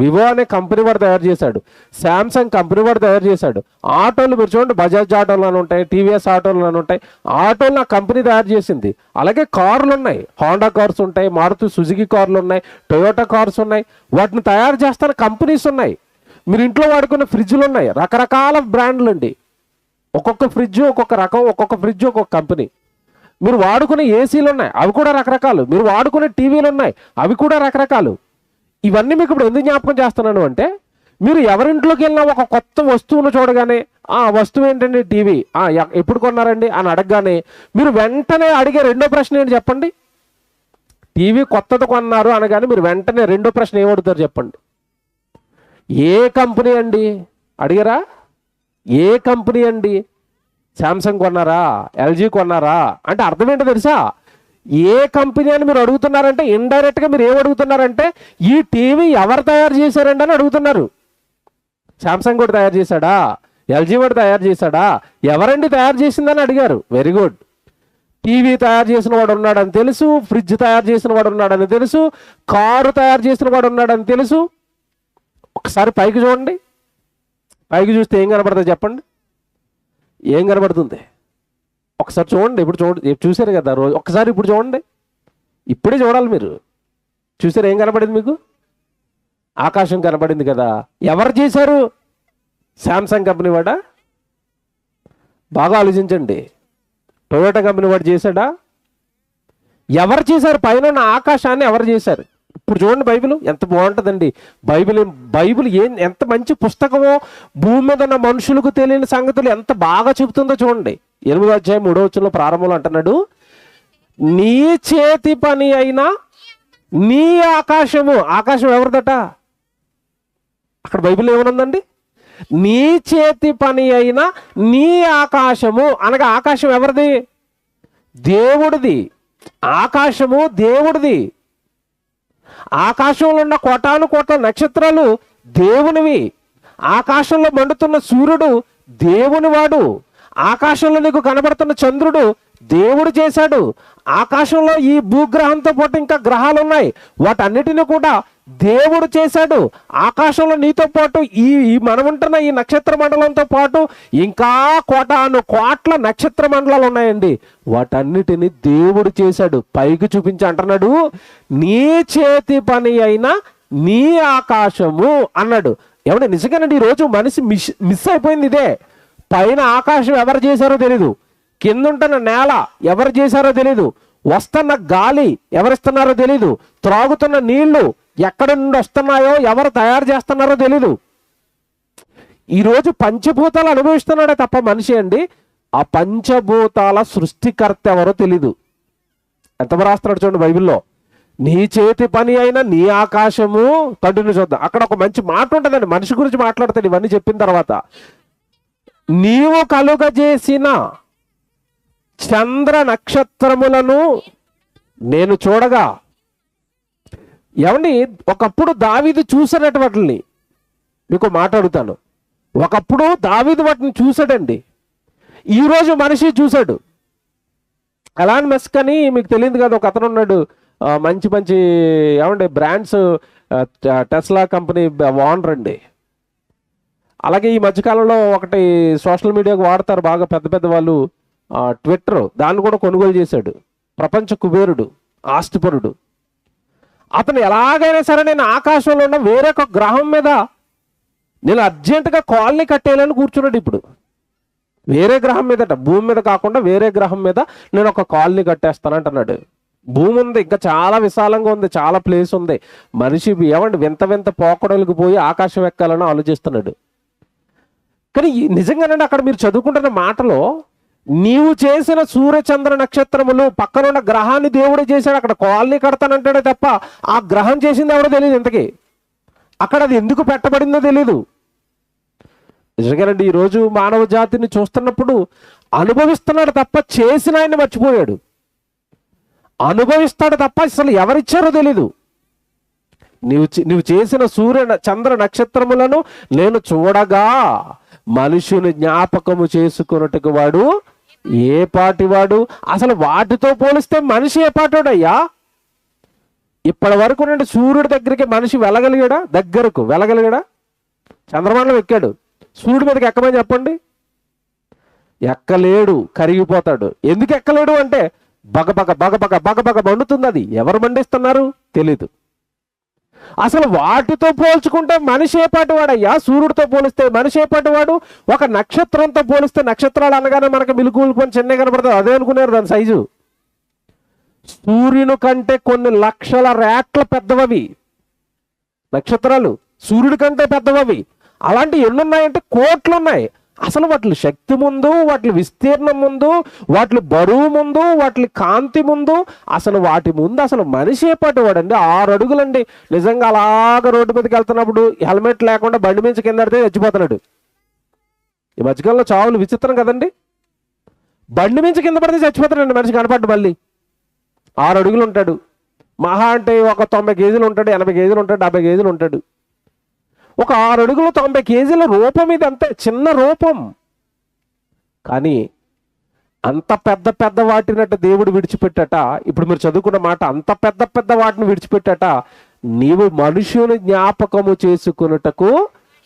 వివో అనే కంపెనీ వాడు తయారు చేశాడు. శాంసంగ్ కంపెనీ వాడు తయారు చేశాడు. ఆటోలు మీరు చూడండి, బజాజ్ ఆటోలు అని ఉంటాయి, టీవీఎస్ ఆటోలు అని ఉంటాయి. ఆటోలు ఆ కంపెనీ తయారు చేసింది. అలాగే కార్లు ఉన్నాయి, హోండా కార్స్ ఉంటాయి, మారుతి సుజుకి కార్లు ఉన్నాయి, టొయోటా కార్స్ ఉన్నాయి. వాటిని తయారు చేస్తున్న కంపెనీస్ ఉన్నాయి. మీరు ఇంట్లో వాడుకున్న ఫ్రిడ్జ్లు ఉన్నాయి, రకరకాల బ్రాండ్లు అండి. ఒక్కొక్క ఫ్రిడ్జ్ ఒక్కొక్క రకం, ఒక్కొక్క ఫ్రిడ్జ్ ఒక్కొక్క కంపెనీ. మీరు వాడుకునే ఏసీలు ఉన్నాయి, అవి కూడా రకరకాలు. మీరు వాడుకునే టీవీలు ఉన్నాయి, అవి కూడా రకరకాలు. ఇవన్నీ మీకు ఇప్పుడు ఎందుకు జ్ఞాపకం చేస్తున్నాను అంటే, మీరు ఎవరింట్లోకి వెళ్ళినా ఒక కొత్త వస్తువును చూడగానే, ఆ వస్తువు ఏంటండి? టీవీ. ఎప్పుడు కొన్నారండి అని అడగగానే మీరు వెంటనే అడిగే రెండో ప్రశ్న ఏంటి చెప్పండి? టీవీ కొత్తది కొన్నారు అనగానే మీరు వెంటనే రెండో ప్రశ్న ఏమడుగుతారు చెప్పండి? ఏ కంపెనీ అండి అడిగారా? ఏ కంపెనీ అండి? శాంసంగ్ కొన్నారా, ఎల్జీ కొన్నారా అంటే అర్థం ఏంటో తెలుసా? ఏ కంపెనీ అని మీరు అడుగుతున్నారంటే ఇండైరెక్ట్గా మీరు ఏం అడుగుతున్నారంటే ఈ టీవీ ఎవరు తయారు చేశారండి అని అడుగుతున్నారు. శాంసంగ్ కూడా తయారు చేశాడా, ఎల్జీ కూడా తయారు చేశాడా, ఎవరండి తయారు చేసిందని అడిగారు. Very good. టీవీ తయారు చేసిన వాడు ఉన్నాడని తెలుసు, ఫ్రిడ్జ్ తయారు చేసిన వాడు ఉన్నాడని తెలుసు, కారు తయారు చేసిన వాడు ఉన్నాడని తెలుసు. ఒకసారి పైకి చూడండి, పైకి చూస్తే ఏం కనబడుతుంది చెప్పండి? ఏం కనబడుతుంది? ఒకసారి చూడండి. ఇప్పుడు చూసారు కదా రోజు, ఒకసారి ఇప్పుడు చూడండి, ఇప్పుడే చూడాలి మీరు. చూసారు ఏం కనబడింది మీకు? ఆకాశం కనబడింది కదా. ఎవరు చేశారు? శాంసంగ్ కంపెనీ వాడా? బాగా ఆలోచించండి. టొయోటా కంపెనీ వాడు చేశాడా? ఎవరు చేశారు? పైన ఉన్న ఆకాశాన్ని ఎవరు చేశారు? ఇప్పుడు చూడండి, బైబిల్ ఎంత బాగుంటుందండి. బైబిల్ ఎంత మంచి పుస్తకమో, భూమి మీద ఉన్న మనుషులకు తెలియని సంగతులు ఎంత బాగా చెబుతుందో చూడండి. 8వ అధ్యాయం 3వ వచనంలో ప్రారంభంలో అంటున్నాడు, నీ చేతి పని అయినా నీ ఆకాశము. ఆకాశం ఎవరిదట? అక్కడ బైబిల్ ఏమనుందండి? నీ చేతి పని అయినా నీ ఆకాశము అనగా ఆకాశం ఎవరిది? దేవుడిది. ఆకాశము దేవుడిది. ఆకాశంలో ఉన్న కోటాను కోట్ల నక్షత్రాలు దేవునివి. ఆకాశంలో మండుతున్న సూర్యుడు దేవుని వాడు. ఆకాశంలో నీకు కనబడుతున్న చంద్రుడు దేవుడు చేశాడు. ఆకాశంలో ఈ భూగ్రహంతో పాటు ఇంకా గ్రహాలు ఉన్నాయి, వాటన్నిటిని కూడా దేవుడు చేశాడు. ఆకాశంలో నీతో పాటు ఈ మనముంటున్న ఈ నక్షత్ర మండలంతో పాటు ఇంకా కోటాను కోట్ల నక్షత్ర మండలాలు ఉన్నాయండి, వాటన్నిటిని దేవుడు చేశాడు. పైకి చూపించి అంటున్నాడు, నీ చేతి పని అయినా నీ ఆకాశము అన్నాడు. ఏమంటే నిజంగానండి, ఈరోజు మనిషి మిస్ అయిపోయింది ఇదే. పైన ఆకాశం ఎవరు చేశారో తెలీదు, కిందుంటున్న నేల ఎవరు చేశారో తెలీదు, వస్తున్న గాలి ఎవరిస్తున్నారో తెలీదు, త్రాగుతున్న నీళ్లు ఎక్కడి నుండి వస్తున్నాయో ఎవరు తయారు చేస్తున్నారో తెలీదు. ఈరోజు పంచభూతాలు అనుభవిస్తున్నాడే తప్ప మనిషి అండి, ఆ పంచభూతాల సృష్టికర్త ఎవరో తెలీదు. ఎంత రాస్తున్నాడు చూడండి బైబిల్లో, నీ చేతి పని అయినా నీ ఆకాశము. కంటిన్యూ చూద్దాం. అక్కడ ఒక మంచి మాట ఉంటుందండి, మనిషి గురించి మాట్లాడతాడు. ఇవన్నీ చెప్పిన తర్వాత, నీవు కలుగజేసిన చంద్ర నక్షత్రములను నేను చూడగా. ఏమండి, ఒకప్పుడు దావీదు చూసాడట వాటిని. మీకు మాట్లాడుతాను, ఒకప్పుడు దావీదు వాటిని చూసాడండి, ఈరోజు మనిషి చూశాడు. ఎలాన్ మస్క్ అని మీకు తెలియదు కదా, ఒక అతను ఉన్నాడు, మంచి మంచి ఏమండి బ్రాండ్స్, టెస్లా కంపెనీ ఓనర్ అండి. అలాగే ఈ మధ్యకాలంలో ఒకటి సోషల్ మీడియాకు వాడతారు బాగా పెద్ద పెద్ద వాళ్ళు, ట్విట్టర్, దాన్ని కూడా కొనుగోలు చేశాడు. ప్రపంచ కుబేరుడు, ఆస్తిపరుడు. అతను ఎలాగైనా సరే నేను ఆకాశంలో ఉన్న వేరొక గ్రహం మీద నేను అర్జెంటుగా కాలనీ కట్టేయాలని కూర్చున్నాడు. ఇప్పుడు వేరే గ్రహం మీదట, భూమి మీద కాకుండా వేరే గ్రహం మీద నేను ఒక కాలనీ కట్టేస్తానంటున్నాడు. భూమి ఉంది, ఇంకా చాలా విశాలంగా ఉంది, చాలా ప్లేస్ ఉంది. మనిషి ఏమండి వింత వింత పోకడలకు పోయి ఆకాశం ఎక్కాలని ఆలోచిస్తున్నాడు. కానీ నిజంగానండి అక్కడ మీరు చదువుకుంటున్న మాటలో, నీవు చేసిన సూర్యచంద్ర నక్షత్రములు, పక్కనున్న గ్రహాన్ని దేవుడు చేశాడు, అక్కడ కాలనీ కడతానంటాడే తప్ప ఆ గ్రహం చేసింది ఎవరో తెలియదు ఇంతకీ. అక్కడ అది ఎందుకు పెట్టబడిందో తెలీదు. నిజంగానండి ఈరోజు మానవ జాతిని చూస్తున్నప్పుడు అనుభవిస్తున్నాడు తప్ప చేసిన ఆయన్ని మర్చిపోయాడు. అనుభవిస్తాడు తప్ప అసలు ఎవరిచ్చారో తెలీదు. నీవు చేసిన సూర్య చంద్ర నక్షత్రములను నేను చూడగా మనుషుని జ్ఞాపకము చేసుకున్నట్టుకు వాడు ఏ పాటివాడు. అసలు వాటితో పోలిస్తే మనిషి ఏ పాటోడయ్యా? ఇప్పటి వరకు నుండి సూర్యుడి దగ్గరికి మనిషి వెళ్ళగలిగాడా? దగ్గరకు వెళ్ళగలిగాడా? చంద్రమండలం ఎక్కాడు, సూర్యుడి మీదకి ఎక్కమని చెప్పండి, ఎక్కలేడు, కరిగిపోతాడు. ఎందుకు ఎక్కలేడు అంటే బగబగ బగబగ బగబగ మండుతుంది. అది ఎవరు మండిస్తున్నారు తెలీదు. అసలు వాటితో పోల్చుకుంటే మనిషి ఏ పాటి వాడయ్యా? సూర్యుడితో పోలిస్తే మనిషి ఏ పాటి వాడు? ఒక నక్షత్రంతో పోలిస్తే, నక్షత్రాలు అనగానే మనకి మిలుగులుకొని చిన్న కనబడుతుంది, అదే అనుకున్నారు దాని సైజు. సూర్యుని కంటే కొన్ని లక్షల రేట్ల పెద్దవవి నక్షత్రాలు, సూర్యుడి కంటే పెద్దవవి. అలాంటి ఎన్ని ఉన్నాయంటే కోట్లు ఉన్నాయి. అసలు వాటి శక్తి ముందు, వాటి విస్తీర్ణం ముందు, వాటి బరువు ముందు, వాటి కాంతి ముందు, అసలు వాటి ముందు అసలు మనిషి ఏ పాటు వాడండి? 6 అడుగులండి. నిజంగా అలాగ రోడ్డు మీదకి వెళ్తున్నప్పుడు హెల్మెట్ లేకుండా బండి మించి కింద పడితే చచ్చిపోతున్నాడు. ఈ మధ్యకాలంలో చావులు విచిత్రం కదండి. బండి మించి కింద పడితే చచ్చిపోతాడండి మనిషి కనపడ్డు. మళ్ళీ 6 అడుగులు ఉంటాడు, మహా అంటే ఒక 90 కేజీలు ఉంటాడు, 80 కేజీలు ఉంటాడు, 70 కేజీలు ఉంటాడు. ఒక 6 అడుగులు 90 కేజీల రూపం ఇది, అంతే చిన్న రూపం. కానీ అంత పెద్ద పెద్ద వాటినట్టు దేవుడు విడిచిపెట్టట. ఇప్పుడు మీరు చదువుకున్న మాట, అంత పెద్ద పెద్ద వాటిని విడిచిపెట్టట. నీవు మనుషుని జ్ఞాపకము చేసుకున్నటకు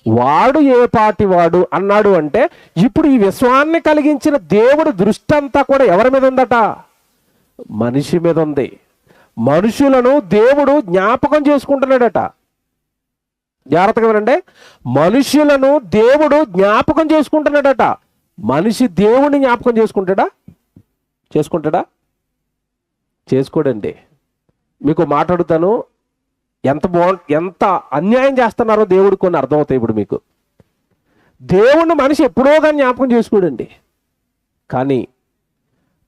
వాడు ఏ పాటి వాడు అన్నాడు. అంటే ఇప్పుడు ఈ విశ్వాన్ని కలిగించిన దేవుడు దృష్టి అంతా కూడా ఎవరి మీద ఉందట? మనిషి మీద ఉంది. మనుషులను దేవుడు జ్ఞాపకం చేసుకుంటున్నాడట. జాగ్రత్తగా వినండి. మనుషులను దేవుడు జ్ఞాపకం చేసుకుంటున్నాడట. మనిషి దేవుడిని జ్ఞాపకం చేసుకుంటాడా? చేసుకోడండి. మీకు మాట్లాడుతాను, ఎంత అన్యాయం చేస్తున్నారో దేవుడికి కొన్ని అర్థమవుతాయి ఇప్పుడు మీకు. దేవుణ్ణి మనిషి ఎప్పుడో కానీ జ్ఞాపకం చేసుకోడండి. కానీ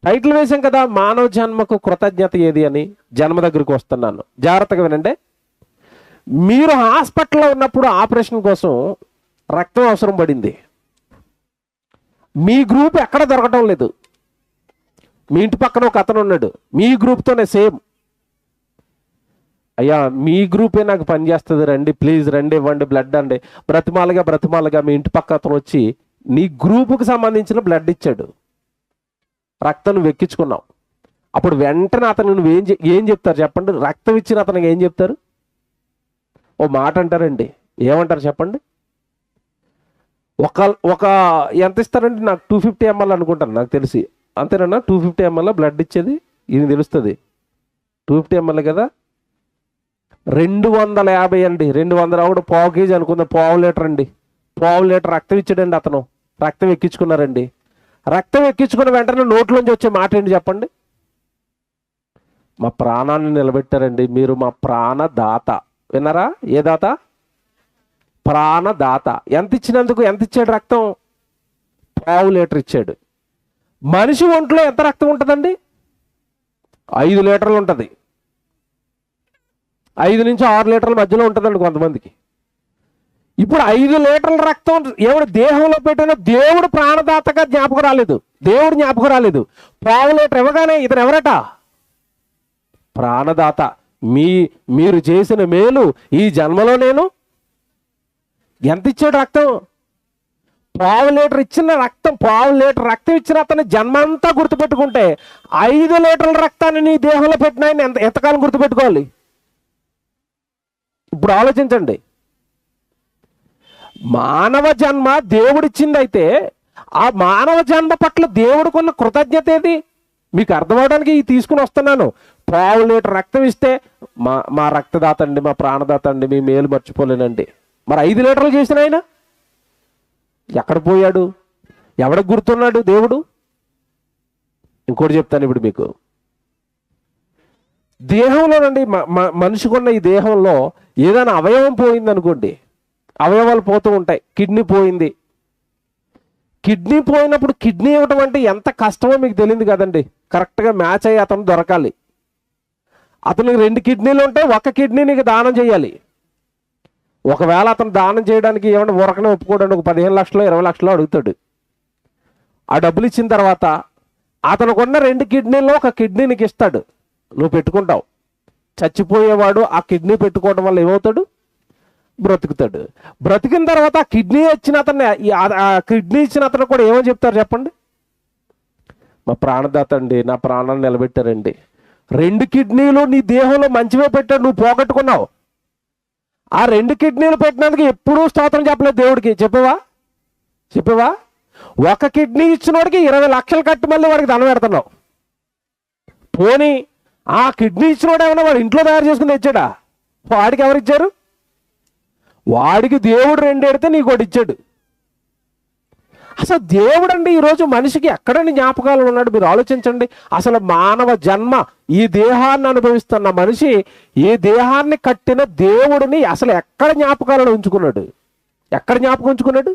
టైటిల్ వేసాం కదా, మానవ జన్మకు కృతజ్ఞత ఏది అని. జన్మ దగ్గరికి వస్తున్నాను, జాగ్రత్తగా వినండి. మీరు హాస్పిటల్లో ఉన్నప్పుడు ఆపరేషన్ కోసం రక్తం అవసరం పడింది. మీ గ్రూప్ ఎక్కడ దొరకటం లేదు. మీ ఇంటి పక్కన ఒక అతను ఉన్నాడు, మీ గ్రూప్తోనే సేమ్. అయ్యా మీ గ్రూపే నాకు పనిచేస్తుంది, రండి ప్లీజ్ రండి, ఇవ్వండి బ్లడ్ అండి. బ్రతిమాలగా మీ ఇంటి పక్క అతను వచ్చి నీ గ్రూపుకి సంబంధించిన బ్లడ్ ఇచ్చాడు, రక్తం నువ్వు ఎక్కించుకున్నావు. అప్పుడు వెంటనే అతను నువ్వు ఏం చెప్తారు చెప్పండి? రక్తం ఇచ్చిన అతనికి ఏం చెప్తారు? ఓ మాట అంటారండి, ఏమంటారు చెప్పండి? ఒక ఎంత ఇస్తారండి? నాకు 250 ml అనుకుంటాను, నాకు తెలిసి అంతేనన్నా. 250 ml బ్లడ్ ఇచ్చేది, ఇది తెలుస్తుంది. 250 ml కదా, 250 అండి. 200 ఆవిడ పావు కేజీ అనుకుందాం, పావు లీటర్ అండి. పావు లీటర్ రక్తం ఇచ్చాడండి అతను. రక్తం ఎక్కించుకున్నారండి. రక్తం ఎక్కించుకున్న వెంటనే నోట్లోంచి వచ్చే మాట ఏంటి చెప్పండి? మా ప్రాణాన్ని నిలబెట్టారండి, మీరు మా ప్రాణదాత. విన్నారా? ఏ దాత? ప్రాణదాత. ఎంత ఇచ్చినందుకు? ఎంత ఇచ్చాడు రక్తం? పావు లీటర్ ఇచ్చాడు. మనిషి ఒంట్లో ఎంత రక్తం ఉంటుందండి? 5 లీటర్లు ఉంటుంది. 5 నుంచి 6 లీటర్ల మధ్యలో ఉంటుందండి కొంతమందికి. ఇప్పుడు 5 లీటర్ల రక్తం ఎవడు దేహంలో పెట్టిన దేవుడు ప్రాణదాతగా జ్ఞాపకం రాలేదు, దేవుడు జ్ఞాపకం రాలేదు. పావు లీటర్ ఇవ్వగానే ఇతను ఎవరట? ప్రాణదాత. మీరు చేసిన మేలు ఈ జన్మలో నేను ఎంత ఇచ్చాడు రక్తం? పావు లీటర్ ఇచ్చిన రక్తం, పావు లీటర్ రక్తం ఇచ్చిన అతని జన్మంతా గుర్తుపెట్టుకుంటే 5 లీటర్ల రక్తాన్ని నీ దేహంలో పెట్టిన ఆయన ఎంతకాలం గుర్తుపెట్టుకోవాలి? ఇప్పుడు ఆలోచించండి. మానవ జన్మ దేవుడిచ్చింది అయితే ఆ మానవ జన్మ పట్ల దేవుడికున్న కృతజ్ఞత ఏది? మీకు అర్థమవడానికి తీసుకుని వస్తున్నాను. పావు లీటర్ రక్తం ఇస్తే మా రక్తదాత అండి, మా ప్రాణదాత అండి, మీ మేలు మర్చిపోలేనండి. మరి 5 లీటర్లు చేసిన ఆయన ఎక్కడ పోయాడు? ఎవడికి గుర్తున్నాడు దేవుడు? ఇంకోటి చెప్తాను ఇప్పుడు మీకు. దేహంలోనండి, మనిషికున్న ఈ దేహంలో ఏదైనా అవయవం పోయింది అనుకోండి, అవయవాలు పోతూ ఉంటాయి. కిడ్నీ పోయింది. కిడ్నీ పోయినప్పుడు కిడ్నీ ఇవ్వటం అంటే ఎంత కష్టమో మీకు తెలియదు కదండి. కరెక్ట్గా మ్యాచ్ అయ్యి అతను దొరకాలి. అతనికి 2 కిడ్నీలు ఉంటే 1 కిడ్నీ నీకు దానం చేయాలి. ఒకవేళ అతను దానం చేయడానికి ఏమన్నా ఊరకనే ఒప్పుకోవడానికి ఒక 15 లక్షలు 20 లక్షలు అడుగుతాడు. ఆ డబ్బులు ఇచ్చిన తర్వాత అతనుకున్న 2 కిడ్నీల్లో 1 కిడ్నీ నీకు ఇస్తాడు, నువ్వు పెట్టుకుంటావు. చచ్చిపోయేవాడు ఆ కిడ్నీ పెట్టుకోవడం వల్ల ఏమవుతాడు? బ్రతుకుతాడు. బ్రతికిన తర్వాత ఆ కిడ్నీ ఇచ్చిన అతన్ని, ఆ కిడ్నీ ఇచ్చిన అతను కూడా ఏమని చెప్తారు చెప్పండి? మా ప్రాణదాత అండి, నా ప్రాణాన్ని నిలబెట్టారండి. 2 కిడ్నీలు నీ దేహంలో మంచివే పెట్టాడు, నువ్వు పోగొట్టుకున్నావు. ఆ 2 కిడ్నీలు పెట్టినందుకు ఎప్పుడూ స్తోత్రం చెప్పలేదు దేవుడికి. చెప్పవా? 1 కిడ్నీ ఇచ్చినోడికి 20 లక్షలు కట్టి మళ్ళీ వాడికి దండం పెడుతున్నావు. పోనీ ఆ కిడ్నీ ఇచ్చినోడు ఏమన్నా వాడు ఇంట్లో తయారు చేసుకుని తెచ్చాడా? వాడికి ఎవరు ఇచ్చారు? వాడికి దేవుడు 2 ఎడితే నీకు ఒకటి ఇచ్చాడు. అసలు దేవుడు అండి ఈరోజు మనిషికి ఎక్కడని జ్ఞాపకాలు ఉన్నాడు? మీరు ఆలోచించండి. అసలు మానవ జన్మ, ఈ దేహాన్ని అనుభవిస్తున్న మనిషి, ఈ దేహాన్ని కట్టిన దేవుడిని అసలు ఎక్కడ జ్ఞాపకాలను ఉంచుకున్నాడు? ఎక్కడ జ్ఞాపకం ఉంచుకున్నాడు?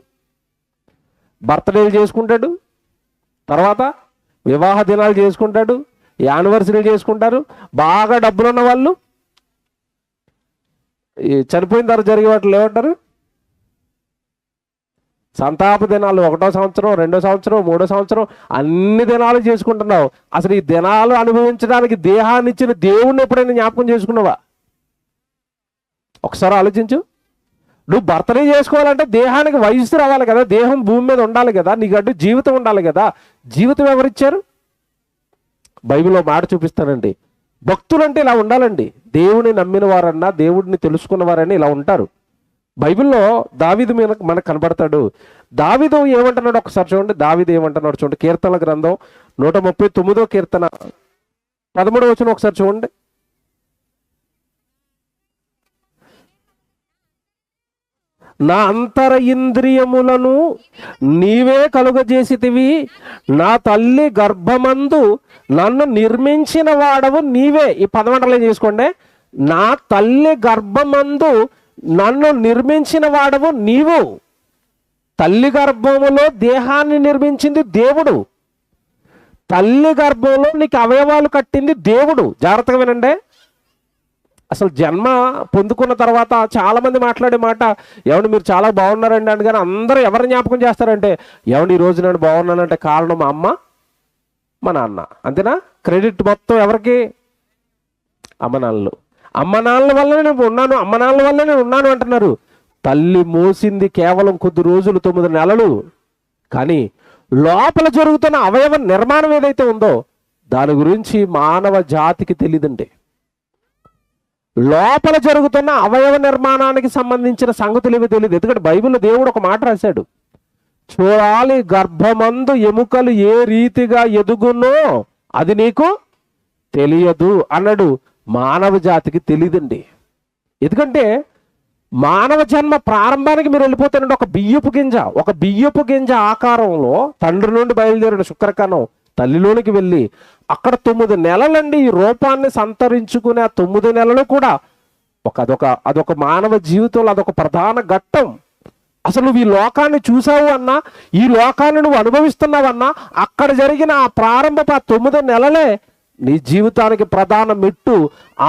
బర్త్డేలు చేసుకుంటాడు, తర్వాత వివాహ దినాలు చేసుకుంటాడు, యానివర్సరీలు చేసుకుంటారు. బాగా డబ్బులున్న వాళ్ళు చనిపోయిన తర్వాత జరిగే వాటిని ఏమంటారు? సంతాప దినాలు. 1వ సంవత్సరం, 2వ సంవత్సరం, 3వ సంవత్సరం, అన్ని దినాలు చేసుకుంటున్నావు. అసలు ఈ దినాలు అనుభవించడానికి దేహాన్ని ఇచ్చిన దేవుణ్ణి ఎప్పుడైనా జ్ఞాపకం చేసుకున్నావా? ఒకసారి ఆలోచించు. నువ్వు బర్త్డే చేసుకోవాలంటే దేహానికి వయస్సు రావాలి కదా, దేహం భూమి మీద ఉండాలి కదా, నీకంటూ జీవితం ఉండాలి కదా. జీవితం ఎవరిచ్చారు? బైబిల్లో మాట చూపిస్తానండి. భక్తులంటే ఇలా ఉండాలండి. దేవుని నమ్మిన వారన్నా, దేవుడిని తెలుసుకున్న వారన్నా ఇలా ఉంటారు. బైబిల్లో దావీదు మీద మనకు కనబడతాడు. దావీదు ఏమంటున్నాడు ఒకసారి చూడండి. దావీదు ఏమంటున్నాడు చూడండి. కీర్తనల గ్రంథం 139వ కీర్తన 13వ వచనం ఒకసారి చూడండి. నా అంతర ఇంద్రియములను నీవే కలుగజేసితివి, నా తల్లి గర్భమందు నన్ను నిర్మించిన వాడవు నీవే. ఈ పదమండలం చేసుకోండి. నా తల్లి గర్భమందు నన్ను నిర్మించిన వాడవు నీవు. తల్లి గర్భములో దేహాన్ని నిర్మించింది దేవుడు. తల్లి గర్భంలో నీకు అవయవాలు కట్టింది దేవుడు. జాగ్రత్తగా వినండి. అసలు జన్మ పొందుకున్న తర్వాత చాలామంది మాట్లాడే మాట, ఏమండి మీరు చాలా బాగున్నారండి అని. కానీ అందరూ ఎవరిని జ్ఞాపకం చేస్తారంటే, ఏమండి ఈరోజు నేను బాగున్నానంటే కారణం మా అమ్మ మా నాన్న. అంతేనా? క్రెడిట్ మొత్తం ఎవరికి? అమ్మ నాన్నలు. అమ్మ నాన్నల వల్లనే నేను ఉన్నాను, అమ్మ నాన్నల వల్లనే నేను ఉన్నాను అంటున్నారు. తల్లి మోసింది కేవలం కొద్ది రోజులు, 9 నెలలు. కానీ లోపల జరుగుతున్న అవయవ నిర్మాణం ఏదైతే ఉందో దాని గురించి మానవ జాతికి తెలియదండి. లోపల జరుగుతున్న అవయవ నిర్మాణానికి సంబంధించిన సంగతులు ఏమీ తెలియదు. ఎందుకంటే బైబిల్లో దేవుడు ఒక మాట రాశాడు, చూడాలి గర్భమందు ఎముకలు ఏ రీతిగా ఎదుగునో అది నీకు తెలియదు అన్నాడు. మానవ జాతికి తెలియదండి. ఎందుకంటే మానవ జన్మ ప్రారంభానికి మీరు వెళ్ళిపోతారండి. ఒక బియ్యపు గింజ ఆకారంలో తండ్రి నుండి బయలుదేరిన శుక్రకణం తల్లిలోనికి వెళ్ళి అక్కడ 9 నెలలండి ఈ రూపాన్ని సంతరించుకునే. ఆ 9 నెలలు కూడా అదొక మానవ జీవితంలో అదొక ప్రధాన ఘట్టం. అసలు నువ్వు ఈ లోకాన్ని చూసావు అన్నా, ఈ లోకాన్ని నువ్వు అనుభవిస్తున్నావన్నా, అక్కడ జరిగిన ఆ ప్రారంభపు 9 నెలలే నీ జీవితానికి ప్రధాన మెట్టు.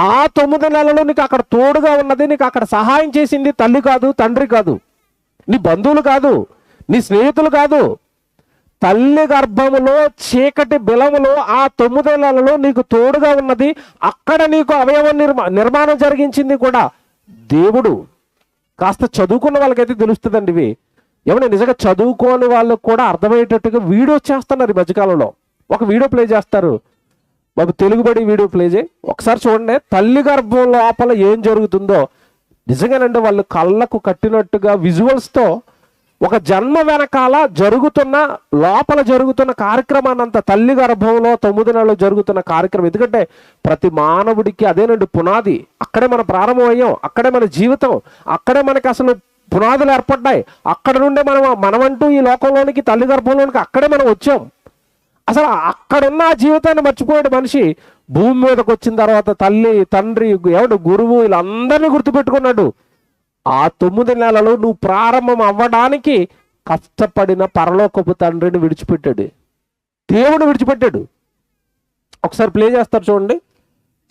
ఆ 9 నెలలు నీకు అక్కడ తోడుగా ఉన్నది, నీకు అక్కడ సహాయం చేసింది తల్లి కాదు, తండ్రి కాదు, నీ బంధువులు కాదు, నీ స్నేహితులు కాదు. తల్లి గర్భములో చీకటి బిలములో ఆ 9 నెలలో నీకు తోడుగా ఉన్నది. అక్కడ నీకు అవయవ నిర్మాణం జరిగించింది కూడా దేవుడు. కాస్త చదువుకున్న వాళ్ళకైతే తెలుస్తుందండి ఇవి. ఏమన్నా నిజంగా చదువుకోని వాళ్ళకు కూడా అర్థమయ్యేటట్టుగా వీడియోస్ చేస్తున్నారు ఈ మధ్యకాలంలో. ఒక వీడియో ప్లే చేస్తారు బాబు, తెలుగుబడి వీడియో ప్లే చేయి, ఒకసారి చూడండి. తల్లి గర్భం లోపల ఏం జరుగుతుందో నిజంగానండి వాళ్ళు కళ్ళకు కట్టినట్టుగా విజువల్స్తో ఒక జన్మ వెనకాల లోపల జరుగుతున్న కార్యక్రమాన్ని అంతా, తల్లి గర్భంలో 9 నెలలు జరుగుతున్న కార్యక్రమం. ఎందుకంటే ప్రతి మానవుడికి అదేనండి పునాది. అక్కడే మనం ప్రారంభమయ్యాం, అక్కడే మన జీవితం, అక్కడే మనకి అసలు పునాదులు ఏర్పడ్డాయి. అక్కడ నుండే మనమంటూ ఈ లోకంలోనికి, తల్లి గర్భంలోనికి అక్కడే మనం వచ్చాం. అసలు అక్కడున్న ఆ జీవితాన్ని మర్చిపోయాడు మనిషి. భూమి మీదకి వచ్చిన తర్వాత తల్లి, తండ్రి, గురువు వీళ్ళందరినీ గుర్తుపెట్టుకున్నాడు. ఆ 9 నెలలు నువ్వు ప్రారంభం అవ్వడానికి కష్టపడిన పరలోకపు తండ్రిని విడిచిపెట్టాడు, దేవుడు విడిచిపెట్టాడు. ఒకసారి ప్లే చేస్తారు చూడండి.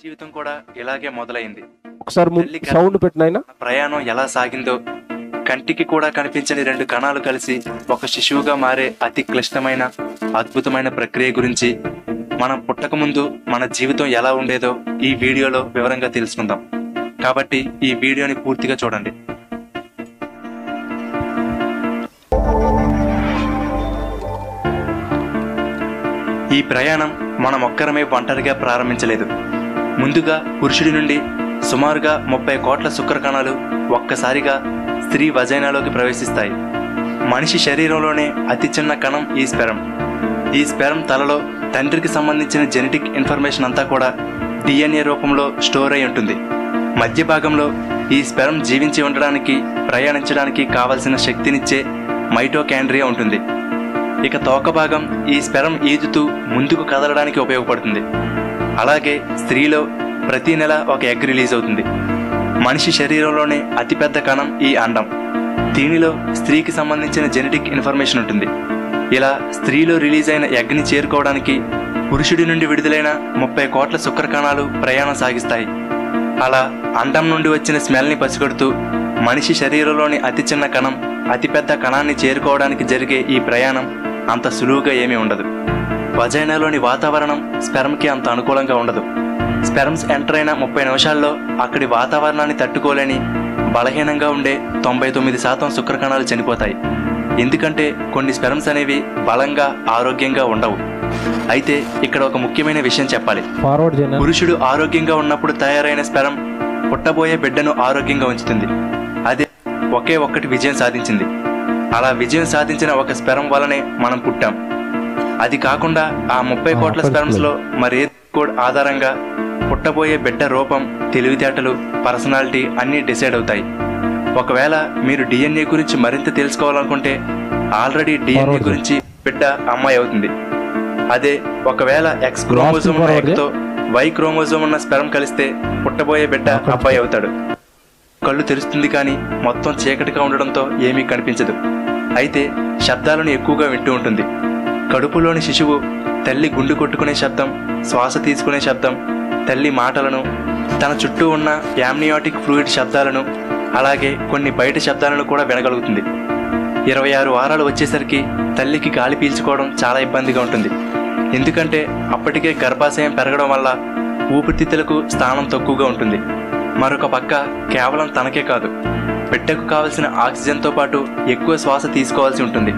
జీవితం కూడా ఇలాగే మొదలైంది.
ఒకసారి సౌండ్ పెట్టినైనా
ప్రయాణం ఎలా సాగిందో, కంటికి కూడా కనిపించని 2 కణాలు కలిసి ఒక శిశువుగా మారే అతి క్లిష్టమైన అద్భుతమైన ప్రక్రియ గురించి మనం పుట్టక ముందు మన జీవితం ఎలా ఉండేదో ఈ వీడియోలో వివరంగా తెలుసుకుందాం. కాబట్టి ఈ వీడియోని పూర్తిగా చూడండి. ఈ ప్రయాణం మనం ఒక్కరమే ఒంటరిగా ప్రారంభించలేదు. ముందుగా పురుషుడి నుండి సుమారుగా 30 కోట్ల శుక్రకణాలు ఒక్కసారిగా స్త్రీ వజైనాలోకి ప్రవేశిస్తాయి. మనిషి శరీరంలోనే అతి చిన్న కణం ఈ స్పెరం. ఈ స్పెరం తలలో తండ్రికి సంబంధించిన జెనెటిక్ ఇన్ఫర్మేషన్ అంతా కూడా DNA రూపంలో స్టోర్ అయి ఉంటుంది. మధ్య భాగంలో ఈ స్పెరం జీవించి ఉండడానికి, ప్రయాణించడానికి కావలసిన శక్తినిచ్చే మైటోకాండ్రియా ఉంటుంది. ఇక తోక భాగం ఈ స్పెరం ఈదుతూ ముందుకు కదలడానికి ఉపయోగపడుతుంది. అలాగే స్త్రీలో ప్రతి నెల ఒక ఎగ్ రిలీజ్ అవుతుంది. మనిషి శరీరంలోనే అతిపెద్ద కణం ఈ అండం. దీనిలో స్త్రీకి సంబంధించిన జెనెటిక్ ఇన్ఫర్మేషన్ ఉంటుంది. ఇలా స్త్రీలో రిలీజ్ అయిన ఎగ్ని చేరుకోవడానికి పురుషుడి నుండి విడుదలైన 30 కోట్ల శుక్రకణాలు ప్రయాణం సాగిస్తాయి. అలా అండం నుండి వచ్చిన స్మెల్ని పసిగడుతూ మనిషి శరీరంలోని అతి చిన్న కణం అతిపెద్ద కణాన్ని చేరుకోవడానికి జరిగే ఈ ప్రయాణం అంత సులువుగా ఏమీ ఉండదు. వజైనాలోని వాతావరణం స్పెరంకి అంత అనుకూలంగా ఉండదు. స్పెరమ్స్ ఎంటర్ అయిన 30 నిమిషాల్లో అక్కడి వాతావరణాన్ని తట్టుకోలేని బలహీనంగా ఉండే 99% శుక్రకణాలు చనిపోతాయి. ఎందుకంటే కొన్ని స్పెరమ్స్ అనేవి బలంగా, ఆరోగ్యంగా ఉండవు. అయితే ఇక్కడ ఒక ముఖ్యమైన విషయం చెప్పాలి. పురుషుడు ఆరోగ్యంగా ఉన్నప్పుడు తయారైన స్పెరం పుట్టబోయే బిడ్డను ఆరోగ్యంగా ఉంచుతుంది. అదే ఒకే ఒక్కటి విజయం సాధించింది. అలా విజయం సాధించిన ఒక స్పెరం వల్లనే మనం పుట్టాం. అది కాకుండా ఆ 30 కోట్ల స్పెరమ్స్లో మరే కోడ్ ఆధారంగా పుట్టబోయే బిడ్డ రూపం, తెలివితేటలు, పర్సనాలిటీ అన్నీ డిసైడ్ అవుతాయి. ఒకవేళ మీరు డిఎన్ఏ గురించి మరింత తెలుసుకోవాలనుకుంటే ఆల్రెడీ డిఎన్ఏ గురించి బిడ్డ అమ్మాయి అవుతుంది. అదే ఒకవేళ ఎక్స్ క్రోమోజోమ్ ఉన్న ఎగ్తో వై క్రోమోజోమ్ ఉన్న స్పెర్మ్ కలిస్తే పుట్టబోయే బిడ్డ అబ్బాయి అవుతాడు. కళ్ళు తెరుస్తుంది కానీ మొత్తం చీకటిగా ఉండడంతో ఏమీ కనిపించదు. అయితే శబ్దాలను ఎక్కువగా వింటూ ఉంటుంది. కడుపులోని శిశువు తల్లి గుండు కొట్టుకునే శబ్దం, శ్వాస తీసుకునే శబ్దం, తల్లి మాటలను, తన చుట్టూ ఉన్న యామ్నియాటిక్ ఫ్లూయిడ్ శబ్దాలను, అలాగే కొన్ని బయట శబ్దాలను కూడా వినగలుగుతుంది. 26 వారాలు వచ్చేసరికి తల్లికి గాలి పీల్చుకోవడం చాలా ఇబ్బందిగా ఉంటుంది. ఎందుకంటే అప్పటికే గర్భాశయం పెరగడం వల్ల ఊపిరితిత్తులకు స్థానం తక్కువగా ఉంటుంది. మరొక పక్క కేవలం తనకే కాదు, బిడ్డకు కావలసిన ఆక్సిజన్తో పాటు ఎక్కువ శ్వాస తీసుకోవాల్సి ఉంటుంది.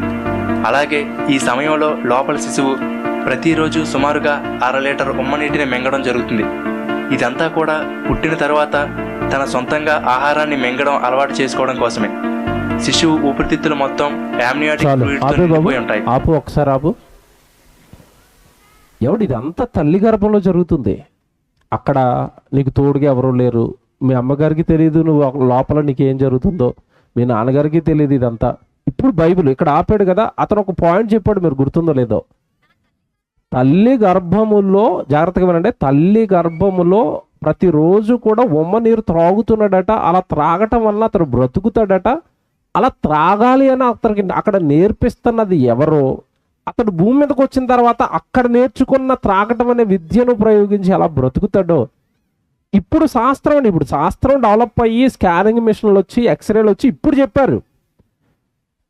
అలాగే ఈ సమయంలో లోపల శిశువు ప్రతిరోజు సుమారుగా 1/2 లీటర్ ఉమ్మనీటిని మింగడం జరుగుతుంది. ఇదంతా కూడా పుట్టిన తర్వాత తన సొంతంగా ఆహారాన్ని మింగడం అలవాటు చేసుకోవడం కోసమే. శిశువు ఊపిరితిత్తులు మొత్తం యామ్నియాటిక్ ఫ్లూయిడ్తో నిండిపోయి ఉంటాయి.
ఆపు ఒకసారి ఆపు. ఇదంతా తల్లి గర్భంలో జరుగుతుంది. అక్కడ నీకు తోడుగా ఎవరూ లేరు. మీ అమ్మగారికి తెలియదు నువ్వు లోపల నీకేం జరుగుతుందో, మీ నాన్నగారికి తెలియదు. ఇదంతా ఇప్పుడు బైబిల్ ఇక్కడ ఆపాడు కదా, అతను ఒక పాయింట్ చెప్పాడు, మీరు గుర్తుందో లేదో. తల్లి గర్భములో జాగ్రత్తగా వినండి, తల్లి గర్భములో ప్రతిరోజు కూడా ఉమ్మ నీరు త్రాగుతున్నాడట. అలా త్రాగటం వల్ల అతను బ్రతుకుతాడట. అలా త్రాగాలి అని అతనికి అక్కడ నేర్పిస్తున్నది ఎవరో, అతడు భూమి మీదకి వచ్చిన తర్వాత అక్కడ నేర్చుకున్న త్రాగటం అనే విద్యను ప్రయోగించి అలా బ్రతుకుతాడో. ఇప్పుడు శాస్త్రం డెవలప్ అయ్యి స్కానింగ్ మిషన్లు వచ్చి ఎక్స్రేలు వచ్చి ఇప్పుడు చెప్పారు.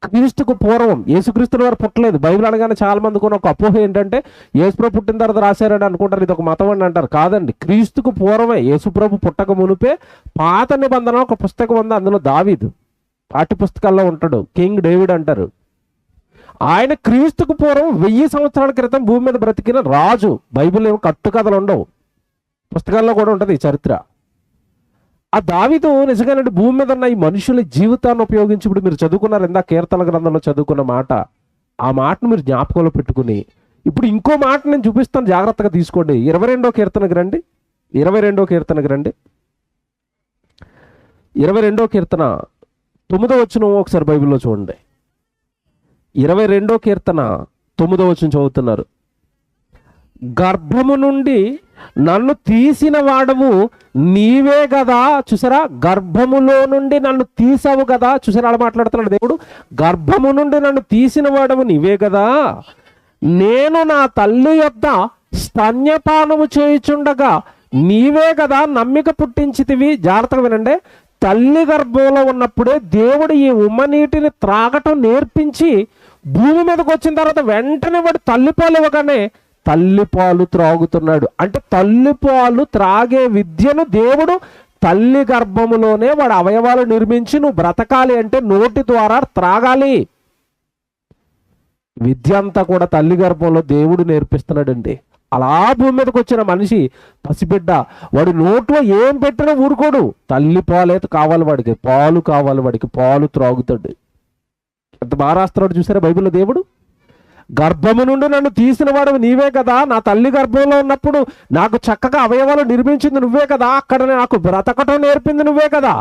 క్రీస్తుకు పూర్వం యేసుక్రీస్తు వారు పుట్టలేదు. బైబిల్ అనగానే చాలా మందికి ఒక అపోహ ఏంటంటే యేసుప్రభు పుట్టిన తర్వాత రాశారని అనుకుంటారు, ఇది ఒక మతం అని అంటారు. కాదండి, క్రీస్తుకు పూర్వమే, యేసుప్రభు పుట్టక మునిపే పాత నిబంధన ఒక పుస్తకం ఉంది. అందులో దావీదు పాఠ్య పుస్తకాల్లో ఉంటాడు, కింగ్ డేవిడ్ అంటారు. ఆయన క్రీస్తుకు పూర్వం 1000 సంవత్సరాల క్రితం భూమి మీద బ్రతికిన రాజు. బైబిల్ ఏమో కట్టుకథలు ఉండవు, పుస్తకాల్లో కూడా ఉంటుంది ఈ చరిత్ర. ఆ దావీదు నిజంగానే భూమి మీద ఉన్న ఈ మనుషుల జీవితాన్ని ఉపయోగించి, ఇప్పుడు మీరు చదువుకున్నారు ఇందా కీర్తన గ్రంథంలో చదువుకున్న మాట, ఆ మాటను మీరు జ్ఞాపకంలో పెట్టుకుని ఇప్పుడు ఇంకో మాట నేను చూపిస్తాను, జాగ్రత్తగా తీసుకోండి. 22వ కీర్తనకు రండి. 22వ కీర్తనకు రండి. 22వ కీర్తన 9వ వచనం ఒకసారి బైబిల్లో చూడండి. 22వ కీర్తన 9వ వచనం చదువుతున్నారు. గర్భము నుండి నన్ను తీసిన వాడవు నీవే కదా. చూసారా, గర్భములో నుండి నన్ను తీసావు కదా. చూసారా, అలా మాట్లాడుతున్నాడు దేవుడు. గర్భము నుండి నన్ను తీసిన వాడవు నీవే కదా. నేను నా తల్లి యొద్ద స్తన్యపానము చేయుచుండగా నీవే కదా నమ్మిక పుట్టించితివి. జాగ్రత్తగా వినండి, తల్లి గర్భంలో ఉన్నప్పుడే దేవుడు ఈ ఉమ్మనీటిని త్రాగటం నేర్పించి భూమి మీదకి వచ్చిన తర్వాత వెంటనే వాడు తల్లిపాలు ఇవ్వగానే తల్లిపాలు త్రాగుతున్నాడు. అంటే తల్లిపాలు త్రాగే విద్యను దేవుడు తల్లి గర్భములోనే వాడు అవయవాలు నిర్మించి నువ్వు బ్రతకాలి అంటే నోటి ద్వారా త్రాగాలి. విద్య అంతా కూడా తల్లి గర్భంలో దేవుడు నేర్పిస్తున్నాడండి. అలా భూమి మీదకి వచ్చిన మనిషి పసిబిడ్డ, వాడు నోట్లో ఏం పెట్టినా ఊరుకోడు. తల్లి పాలైతే కావాలి వాడికి, పాలు కావాలి వాడికి, పాలు త్రాగుతాడు. ఎంత బాగా రాస్తున్నాడు చూసారా బైబిల్లో దేవుడు. గర్భము నుండి నన్ను తీసిన వాడు నీవే కదా. నా తల్లి గర్భంలో ఉన్నప్పుడు నాకు చక్కగా అవయవాలు నిర్మించింది నువ్వే కదా. అక్కడ నాకు బ్రతకటం నేర్పింది నువ్వే కదా.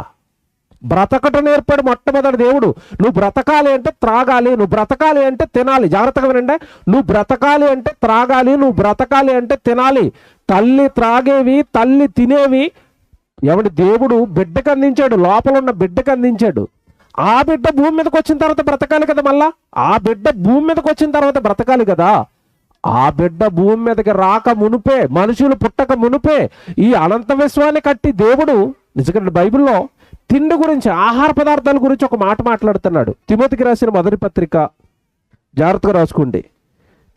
బ్రతకటం నేర్పాడు మొట్టమొదటి దేవుడు. నువ్వు బ్రతకాలి అంటే త్రాగాలి, నువ్వు బ్రతకాలి అంటే తినాలి. జాగ్రత్తగా వినండి, నువ్వు బ్రతకాలి అంటే త్రాగాలి, నువ్వు బ్రతకాలి అంటే తినాలి. తల్లి త్రాగేవి, తల్లి తినేవి ఎవడి దేవుడు బిడ్డకు అందించాడు, లోపల ఉన్న బిడ్డకు అందించాడు. ఆ బిడ్డ భూమి మీదకి వచ్చిన తర్వాత బ్రతకాలి కదా. మళ్ళా ఆ బిడ్డ భూమి మీదకి వచ్చిన తర్వాత బ్రతకాలి కదా. ఆ బిడ్డ భూమి మీదకి రాక మునుపే, మనుషులు పుట్టక మునుపే ఈ అనంత విశ్వాన్ని కట్టి దేవుడు నిజంగా బైబిల్లో తిండి గురించి, ఆహార పదార్థాల గురించి ఒక మాట మాట్లాడుతున్నాడు. తిమోతికి రాసిన మొదటి పత్రిక, జాగ్రత్తగా రాసుకోండి.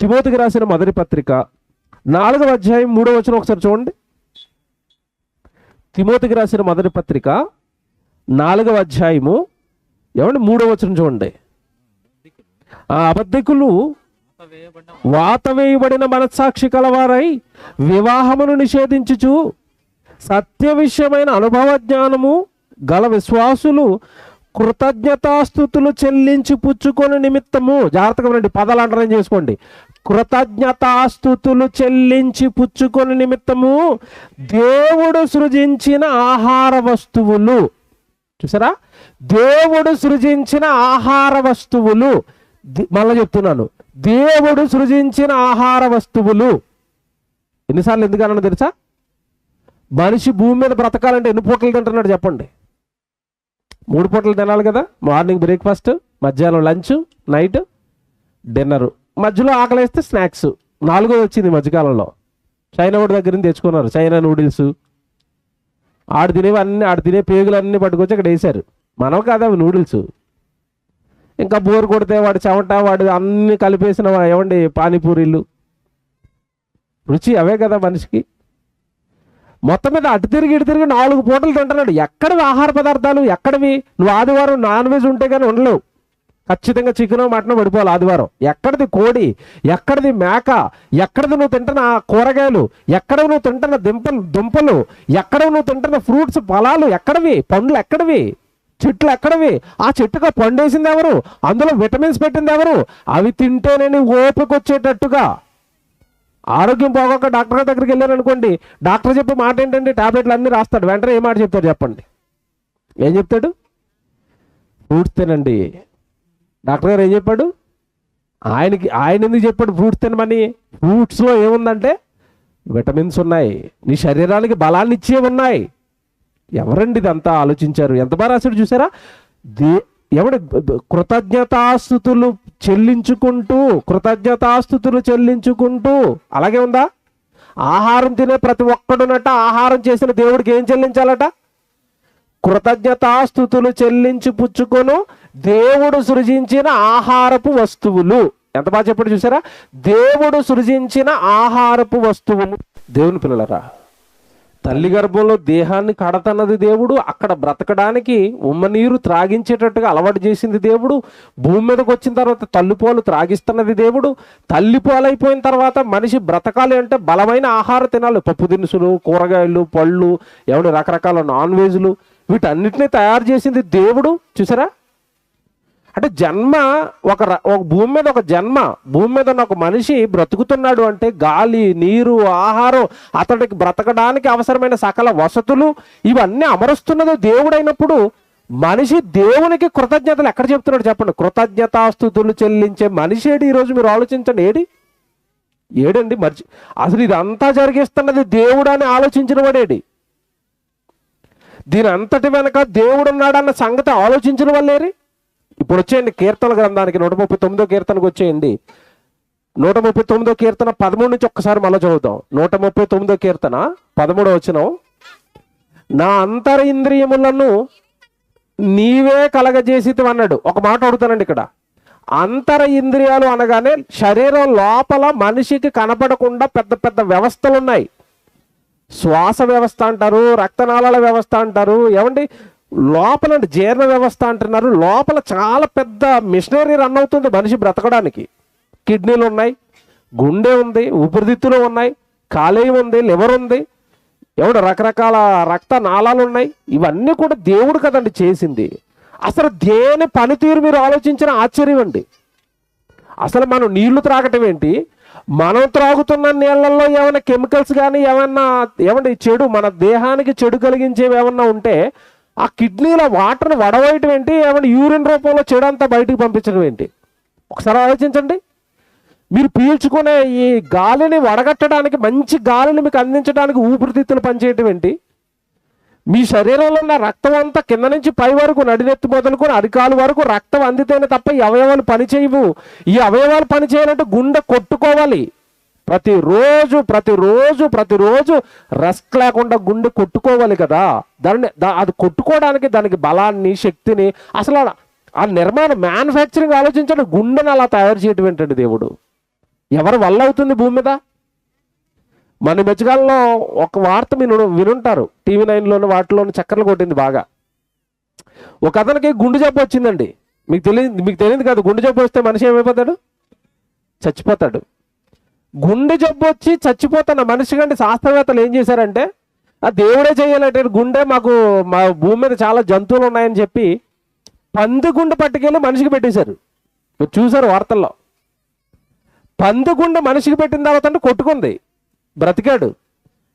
తిమోతికి రాసిన మొదటి పత్రిక 4వ అధ్యాయం 3వ వచనం ఒకసారి చూడండి. తిమోతికి రాసిన మొదటి పత్రిక 4వ అధ్యాయము 3వ వచనం చూడండి. ఆ అబద్ధికులు వాత వేయబడిన మనస్సాక్షి కలవారై వివాహమును నిషేధించుచు సత్య విషయమైన అనుభవ జ్ఞానము గల విశ్వాసులు కృతజ్ఞతాస్తుతులు చెల్లించి పుచ్చుకొని నిమిత్తము, జాగ్రత్తగా ఉండండి, పదాలు అండర్లైన్ చేసుకోండి. కృతజ్ఞతాస్తుతులు చెల్లించి పుచ్చుకొని నిమిత్తము దేవుడు సృజించిన ఆహార వస్తువులు. చూసారా, దేవుడు సృజించిన ఆహార వస్తువులు. మళ్ళీ చెప్తున్నాను, దేవుడు సృజించిన ఆహార వస్తువులు. ఎన్నిసార్లు ఎందుకన్నా తెలుసా? మనిషి భూమి మీద బ్రతకాలంటే ఎన్ని పూటలు తింటున్నాడు చెప్పండి? 3 పూటలు తినాలి కదా. మార్నింగ్ బ్రేక్ఫాస్ట్, మధ్యాహ్నం లంచ్, నైట్ డిన్నరు, మధ్యలో ఆకలేస్తే స్నాక్స్. 4వ వచ్చింది మధ్యకాలంలో, చైనా వాడి దగ్గర నుంచి తెచ్చుకున్నారు చైనా నూడిల్స్. ఆడు తినేవి అన్నీ, ఆడు తినే పేగులు అన్నీ పట్టుకొచ్చి అక్కడ వేశారు. మనం కాదు అవి నూడిల్స్. ఇంకా బోరు కొడితే వాడు చెమట, వాడు అన్ని కలిపేసిన ఏమండి పానీపూరీలు. రుచి అవే కదా మనిషికి. మొత్తం మీద అటు తిరిగి ఇటు తిరిగి 4 పూటలు తింటున్నాడు. ఎక్కడివి ఆహార పదార్థాలు? ఎక్కడివి? నువ్వు ఆదివారం నాన్ వెజ్ ఉంటే కానీ ఉండలేవు. ఖచ్చితంగా చికెన్ మటన్ పడిపోవాలి ఆదివారం. ఎక్కడిది కోడి, ఎక్కడిది మేక, ఎక్కడిది నువ్వు తింటున్న కూరగాయలు, ఎక్కడ నువ్వు తింటున్న దుంపలు, ఎక్కడ నువ్వు తింటున్న ఫ్రూట్స్ ఫలాలు ఎక్కడివి? పండ్లు ఎక్కడివి? చెట్లు ఎక్కడివి? ఆ చెట్టుగా పండేసింది ఎవరు? అందులో విటమిన్స్ పెట్టింది ఎవరు? అవి తింటేనే నీ ఓపిక వచ్చేటట్టుగా. ఆరోగ్యం పోగొక్క డాక్టర్ దగ్గరికి వెళ్ళారు అనుకోండి, డాక్టర్ చెప్పే మాట ఏంటంటే టాబ్లెట్లు అన్నీ రాస్తాడు. వెంటనే ఏ మాట చెప్తాడు చెప్పండి? ఏం చెప్తాడు? ఫ్రూట్స్ తినండి. డాక్టర్ గారు ఏం చెప్పాడు? ఆయన ఎందుకు చెప్పాడు ఫ్రూట్స్ తినమని? ఫ్రూట్స్లో ఏముందంటే విటమిన్స్ ఉన్నాయి, నీ శరీరానికి బలాన్ని ఇచ్చేవి ఉన్నాయి. ఎవరండి ఇదంతా ఆలోచించారు? ఎంత బాగా రాశాడు చూసారా? ఎవడు కృతజ్ఞతాస్తుతులు చెల్లించుకుంటూ అలాగే ఉందా? ఆహారం తినే ప్రతి ఒక్కడునట ఆహారం చేసిన దేవుడికి ఏం చెల్లించాలట? కృతజ్ఞతాస్తుతులు చెల్లించి పుచ్చుకొను దేవుడు సృజించిన ఆహారపు వస్తువులు. ఎంత బాగా చెప్పాడు చూసారా? దేవుడు సృజించిన ఆహారపు వస్తువులు. దేవుని పిల్లలరా, తల్లి గర్భంలో దేహాన్ని కడతన్నది దేవుడు. అక్కడ బ్రతకడానికి ఉమ్మనీరు త్రాగించేటట్టుగా అలవాటు చేసింది దేవుడు. భూమి మీదకి వచ్చిన తర్వాత తల్లిపాలు త్రాగిస్తున్నది దేవుడు. తల్లిపాలు అయిపోయిన తర్వాత మనిషి బ్రతకాలి అంటే బలమైన ఆహారం తినాలి. పప్పు దినుసులు, కూరగాయలు, పళ్ళు, ఏమైనా రకరకాల నాన్ వెజ్లు, వీటన్నిటిని తయారు చేసింది దేవుడు. చూసారా? అంటే జన్మ ఒక భూమి మీద ఒక జన్మ, భూమి మీద ఉన్న ఒక మనిషి బ్రతుకుతున్నాడు అంటే గాలి, నీరు, ఆహారం, అతడికి బ్రతకడానికి అవసరమైన సకల వసతులు ఇవన్నీ అమరుస్తున్నది దేవుడైనప్పుడు మనిషి దేవునికి కృతజ్ఞతలు ఎక్కడ చెప్తున్నాడు చెప్పండి? కృతజ్ఞతాస్తుతులు చెల్లించే మనిషి ఏడి? ఈరోజు మీరు ఆలోచించండి, ఏడండి అసలు ఇదంతా జరిగిస్తున్నది దేవుడు అని ఆలోచించిన వాడేడి? దీని అంతటి వెనక దేవుడు ఉన్నాడన్న సంగతి ఆలోచించిన వాళ్ళేరి? ఇప్పుడు వచ్చేయండి కీర్తన గ్రంథానికి, 139వ కీర్తనకు వచ్చేయండి. 139వ కీర్తన 13 నుంచి ఒక్కసారి మళ్ళీ చదువుతాం. 139వ కీర్తన 13వ వచనం. నా అంతరింద్రియములను నీవే కలగజేసితివి అన్నాడు. ఒక మాట అడుగుతానండి ఇక్కడ. అంతర ఇంద్రియాలు అనగానే శరీరం లోపల మనిషికి కనపడకుండా పెద్ద పెద్ద వ్యవస్థలు ఉన్నాయి. శ్వాస వ్యవస్థ అంటారు, రక్తనాళాల వ్యవస్థ అంటారు, ఏమండి లోపల జీర్ణ వ్యవస్థ అంటున్నారు. లోపల చాలా పెద్ద మిషనరీ రన్ అవుతుంది మనిషి బ్రతకడానికి. కిడ్నీలు ఉన్నాయి, గుండె ఉంది, ఊపిరితిత్తులు ఉన్నాయి, కాలేయం ఉంది, లివర్ ఉంది, రకరకాల రక్త నాళాలు ఉన్నాయి. ఇవన్నీ కూడా దేవుడు కదండి చేసింది. అసలు దేని పనితీరు మీరు ఆలోచించిన ఆశ్చర్యం అండి. అసలు మనం నీళ్లు త్రాగటం ఏంటి? మనం త్రాగుతున్న నీళ్ళల్లో ఏమైనా కెమికల్స్ కానీ ఏమన్నా చెడు, మన దేహానికి చెడు కలిగించేవి ఏమన్నా ఉంటే ఆ కిడ్నీల వాటర్ని వడవేయటం ఏంటి? ఏమైనా యూరిన్ రూపంలో చెడు అంతా బయటికి పంపించడం ఏంటి? ఒకసారి ఆలోచించండి. మీరు పీల్చుకునే ఈ గాలిని వడగట్టడానికి, మంచి గాలిని మీకు అందించడానికి ఊపిరితిత్తులు పనిచేయటం ఏంటి? మీ శరీరంలో ఉన్న రక్తం అంతా కింద నుంచి పై వరకు, నడినెత్తి మొదలుకొని అరికాలు వరకు రక్తం అందితేనే తప్ప ఈ అవయవాలు పనిచేయవు. ఈ అవయవాలు పనిచేయాలంటే గుండె కొట్టుకోవాలి. ప్రతిరోజు రెస్ట్ లేకుండా గుండె కొట్టుకోవాలి కదా. అది కొట్టుకోవడానికి దానికి బలాన్ని, శక్తిని, అసలు ఆ నిర్మాణం, మ్యానుఫ్యాక్చరింగ్ ఆలోచించండి. గుండెని అలా తయారు చేయటం ఏంటండి దేవుడు? ఎవరి వల్ల అవుతుంది భూమి మీద? మన మధ్యకాలంలో ఒక వార్త వినుంటారు, టీవీ 9లోని వాటిలోని చక్కర్లు కొట్టింది బాగా. ఒక అతనికి గుండె జబ్బు వచ్చిందండి. మీకు తెలియదు కాదు, గుండె జబ్బు వస్తే మనిషి ఏమైపోతాడు? చచ్చిపోతాడు. గుండె జబ్బు వచ్చి చచ్చిపోతున్న మనిషి కంటే శాస్త్రవేత్తలు ఏం చేశారంటే, ఆ దేవుడే చేయాలంటే గుండె మా భూమి మీద చాలా జంతువులు ఉన్నాయని చెప్పి పంది గుండె పట్టుకెళ్ళి మనిషికి పెట్టేశారు. మీరు చూసారు వార్తల్లో. పంది గుండె మనిషికి పెట్టిన తర్వాత అంటే కొట్టుకుంది, బ్రతికాడు.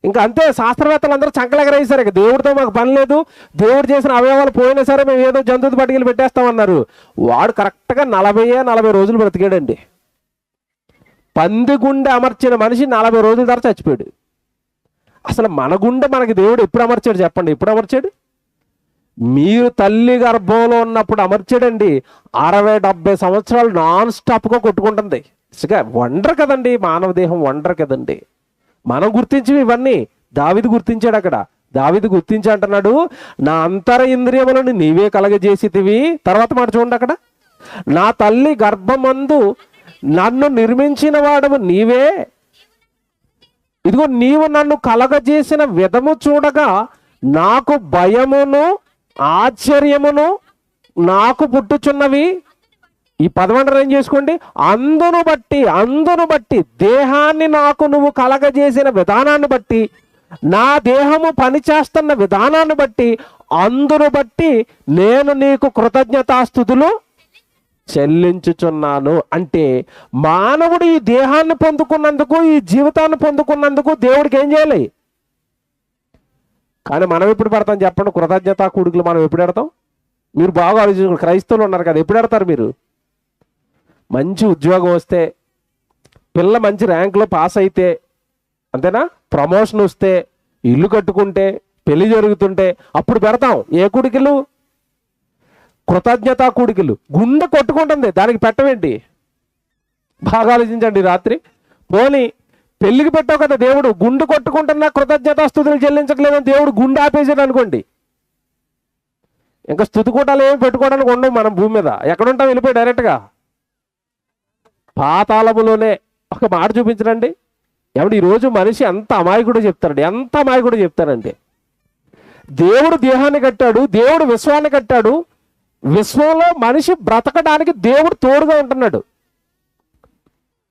ఇంకా అంతే, శాస్త్రవేత్తలు అందరూ చంకలెగరేసారు. ఇక దేవుడితో మాకు పని లేదు, దేవుడు చేసిన అవయవాలు పోయినా సరే మేము ఏదో జంతువు పట్టుకెళ్ళి పెట్టేస్తామన్నారు. వాడు కరెక్ట్గా 40 రోజులు బ్రతికాడండి. పంది గుండె అమర్చిన మనిషి 40 రోజుల తర్వాత చచ్చిపోయాడు. అసలు మన గుండె మనకి దేవుడు ఎప్పుడు అమర్చాడు చెప్పండి? ఎప్పుడు అమర్చాడు? మీరు తల్లి గర్భంలో ఉన్నప్పుడు అమర్చాడండి. 60-70 సంవత్సరాలు నాన్ స్టాప్గా కొట్టుకుంటుంది. ఇసుక వండర్ కదండి, మానవ దేహం వండర్ కదండి. మనం గుర్తించి ఇవన్నీ దావీదు గుర్తించాడు. అక్కడ దావీదు గుర్తించి అంటున్నాడు, నా అంతర ఇంద్రియములను నీవే కలగజేసితివి. తర్వాత మాట చూడండి అక్కడ, నా తల్లి గర్భమందు నన్ను నిర్మించిన వాడము నీవే, ఇదిగో నీవు నన్ను కలగజేసిన విధము చూడగా నాకు భయమును ఆశ్చర్యమును నాకు పుట్టుచున్నవి. ఈ పదవంటరు ఏం చేసుకోండి, అందును బట్టి దేహాన్ని నాకు నువ్వు కలగజేసిన విధానాన్ని బట్టి, నా దేహము పనిచేస్తున్న విధానాన్ని బట్టి, అందును బట్టి నేను నీకు కృతజ్ఞతాస్తుతులు చెల్లించుచున్నాను. అంటే మానవుడు ఈ దేహాన్ని పొందుకున్నందుకు, ఈ జీవితాన్ని పొందుకున్నందుకు దేవుడికి ఏం చేయాలి? కానీ మనం ఎప్పుడు పెడతాం చెప్పండి? కృతజ్ఞతా కూడికలు మనం ఎప్పుడు పెడతాం? మీరు బాగా ఆలోచించుకోండి. క్రైస్తవులు ఉన్నారు కదా, ఎప్పుడు పెడతారు మీరు? మంచి ఉద్యోగం వస్తే, పిల్ల మంచి ర్యాంకులో పాస్ అయితే, అంతేనా? ప్రమోషన్ వస్తే, ఇల్లు కట్టుకుంటే, పెళ్లి జరుగుతుంటే అప్పుడు పెడతాం. ఏ కూడికలు? కృతజ్ఞతా కూడికలు. గుండె కొట్టుకుంటుంది, దానికి పెట్టవేంటి? బాగా ఆలోచించండి. రాత్రి పోనీ పెళ్లికి పెట్టావు కదా దేవుడు, గుండె కొట్టుకుంటున్నా కృతజ్ఞతా స్తుతులు చెల్లించట్లేదని దేవుడు గుండె ఆపేసాడు అనుకోండి, ఇంకా స్తుతి కూటాలు ఏమి పెట్టుకోవడానికి ఉండవు మనం భూమి మీద. ఎక్కడుంటాం? వెళ్ళిపోయి డైరెక్ట్గా పాతాళములోనే. ఒక మాట చూపించరండి. ఏమంటే ఈరోజు మనిషి ఎంత అమాయకుడు చెప్తారండి, ఎంత అమాయకుడు చెప్తారండి. దేవుడు దేహాన్ని కట్టాడు, దేవుడు విశ్వాన్ని కట్టాడు. విశ్వంలో మనిషి బ్రతకడానికి దేవుడు తోడుగా ఉంటున్నాడు.